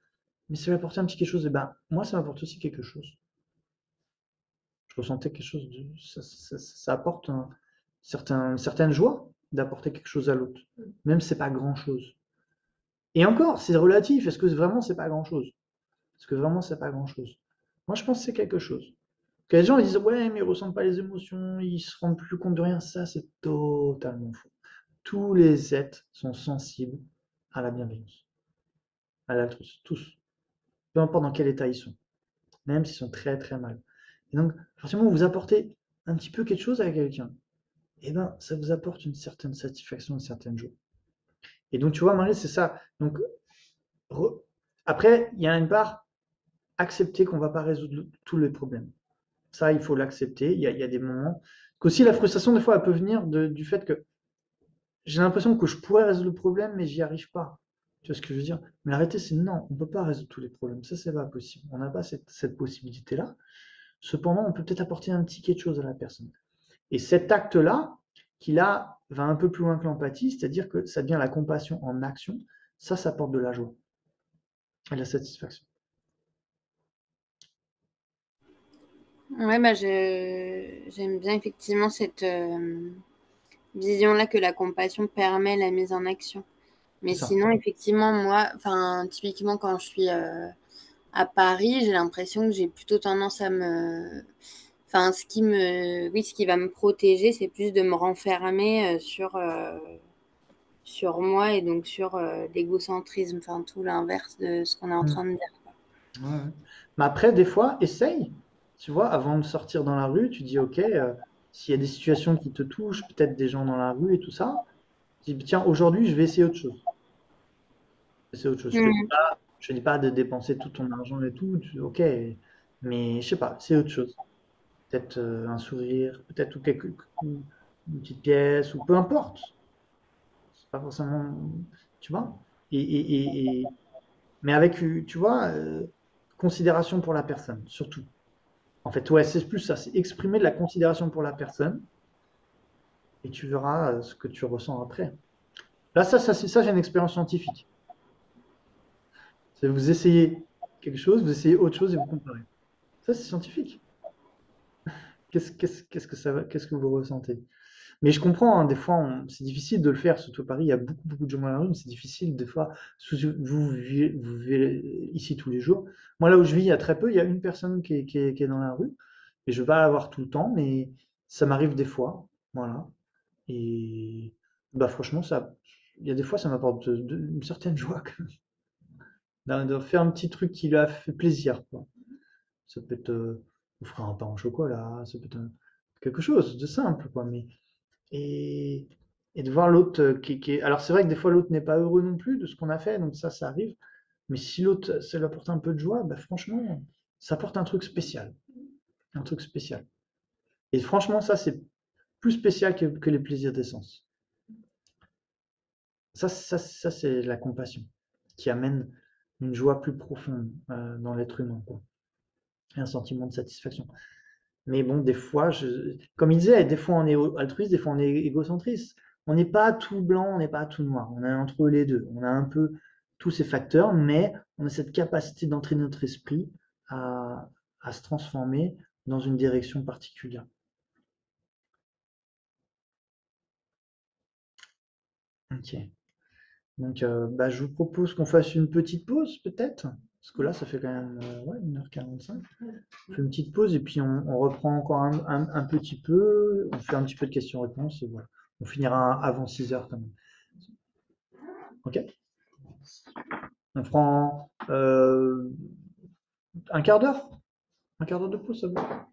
Speaker 1: Mais ça lui apportait un petit quelque chose. Et ben, moi, ça m'apporte aussi quelque chose. Je ressentais quelque chose ça apporte une certaine joie d'apporter quelque chose à l'autre. Même si c'est pas grand chose. Et encore, c'est relatif. Est-ce que vraiment c'est pas grand chose? Est-ce que vraiment c'est pas grand chose? Moi, je pense que c'est quelque chose. Que les gens ils disent ouais, mais ils ressentent pas les émotions, ils se rendent plus compte de rien. Ça, c'est totalement faux. Tous les êtres sont sensibles à la bienveillance, à l'altruisme, tous. Peu importe dans quel état ils sont, même s'ils sont très très mal. Et donc, forcément, vous apportez un petit peu quelque chose à quelqu'un, et ben, ça vous apporte une certaine satisfaction, une certaine joie. Et donc, tu vois, Marie, c'est ça. Donc, après, il y a une part, accepter qu'on ne va pas résoudre tous les problèmes. Ça, il faut l'accepter. Il y a des moments qu'aussi la frustration, des fois, elle peut venir du fait que j'ai l'impression que je pourrais résoudre le problème, mais j'y arrive pas. Tu vois ce que je veux dire? Mais la réalité, c'est non, on ne peut pas résoudre tous les problèmes. Ça, c'est pas possible. On n'a pas cette possibilité-là. Cependant, on peut peut-être apporter un petit quelque chose à la personne. Et cet acte-là, qui là va un peu plus loin que l'empathie, c'est-à-dire que ça devient la compassion en action, ça apporte de la joie et de la satisfaction.
Speaker 6: Ouais, j'aime bien effectivement cette vision-là que la compassion permet la mise en action. Mais
Speaker 1: C'est ça.
Speaker 6: sinon, effectivement, moi, enfin, typiquement quand je suis à Paris, j'ai l'impression que j'ai plutôt tendance à enfin, oui, ce qui va me protéger, c'est plus de me renfermer sur moi et donc sur l'égocentrisme, enfin, tout l'inverse de ce qu'on est en
Speaker 1: Mm.
Speaker 6: train de dire.
Speaker 1: Ouais, ouais. Mais après, des fois, essaye. Tu vois, avant de sortir dans la rue, tu dis, OK, s'il y a des situations qui te touchent, peut-être des gens dans la rue et tout ça, tu dis, tiens, aujourd'hui, je vais essayer autre chose. C'est autre chose.
Speaker 6: Mm.
Speaker 1: Je te dis pas de dépenser tout ton argent et tout. OK, Mais je sais pas, c'est autre chose. Peut-être un sourire, peut-être ou une petite pièce, ou peu importe. C'est pas forcément, tu vois. Mais avec, tu vois, considération pour la personne, surtout. En fait, ouais, c'est plus ça, c'est exprimer de la considération pour la personne, et tu verras ce que tu ressens après. Là, ça, j'ai une expérience scientifique. C'est vous essayez quelque chose, vous essayez autre chose et vous comparez. Ça, c'est scientifique. Qu'est-ce que vous ressentez? Mais je comprends, hein, des fois, c'est difficile de le faire, surtout à Paris, il y a beaucoup de gens dans la rue, mais c'est difficile, des fois, vous vivez ici tous les jours. Moi, là où je vis, il y a très peu, il y a une personne qui est dans la rue, et je ne vais pas la voir tout le temps, mais ça m'arrive des fois, voilà. Et bah, franchement, il y a des fois, ça m'apporte une certaine joie, quand même, de faire un petit truc qui lui a fait plaisir, quoi. Ça peut être, vous ferez un pain au chocolat, ça peut être quelque chose de simple, quoi, mais et, et de voir l'autre Alors c'est vrai que des fois l'autre n'est pas heureux non plus de ce qu'on a fait, donc ça arrive. Mais si l'autre, ça lui apporte un peu de joie, bah franchement, ça apporte un truc spécial. Un truc spécial. Et franchement, ça c'est plus spécial que les plaisirs d'essence. Ça c'est la compassion qui amène une joie plus profonde dans l'être humain, quoi. Et un sentiment de satisfaction. Mais bon, des fois, comme il disait, des fois on est altruiste, des fois on est égocentriste. On n'est pas tout blanc, on n'est pas tout noir. On est entre les deux. On a un peu tous ces facteurs, mais on a cette capacité d'entraîner notre esprit à se transformer dans une direction particulière. Ok. Donc, bah, je vous propose qu'on fasse une petite pause, peut-être. Parce que là, ça fait quand même ouais, 1h45. On fait une petite pause et puis on reprend encore un petit peu. On fait un petit peu de questions-réponses et voilà. On finira avant 6h quand même. Ok? On prend un quart d'heure? Un quart d'heure de pause, ça va?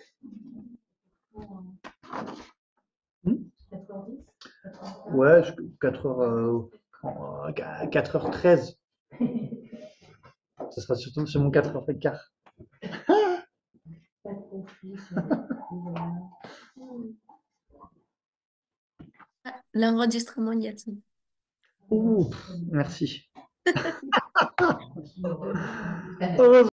Speaker 4: 4h10.
Speaker 1: Ouais, 4h13. Ça sera surtout sur mon 4h15.
Speaker 4: Pas de conflit sur
Speaker 6: L'enregistrement y a tout.
Speaker 1: Ouh, merci.
Speaker 4: les-
Speaker 1: Heureusement.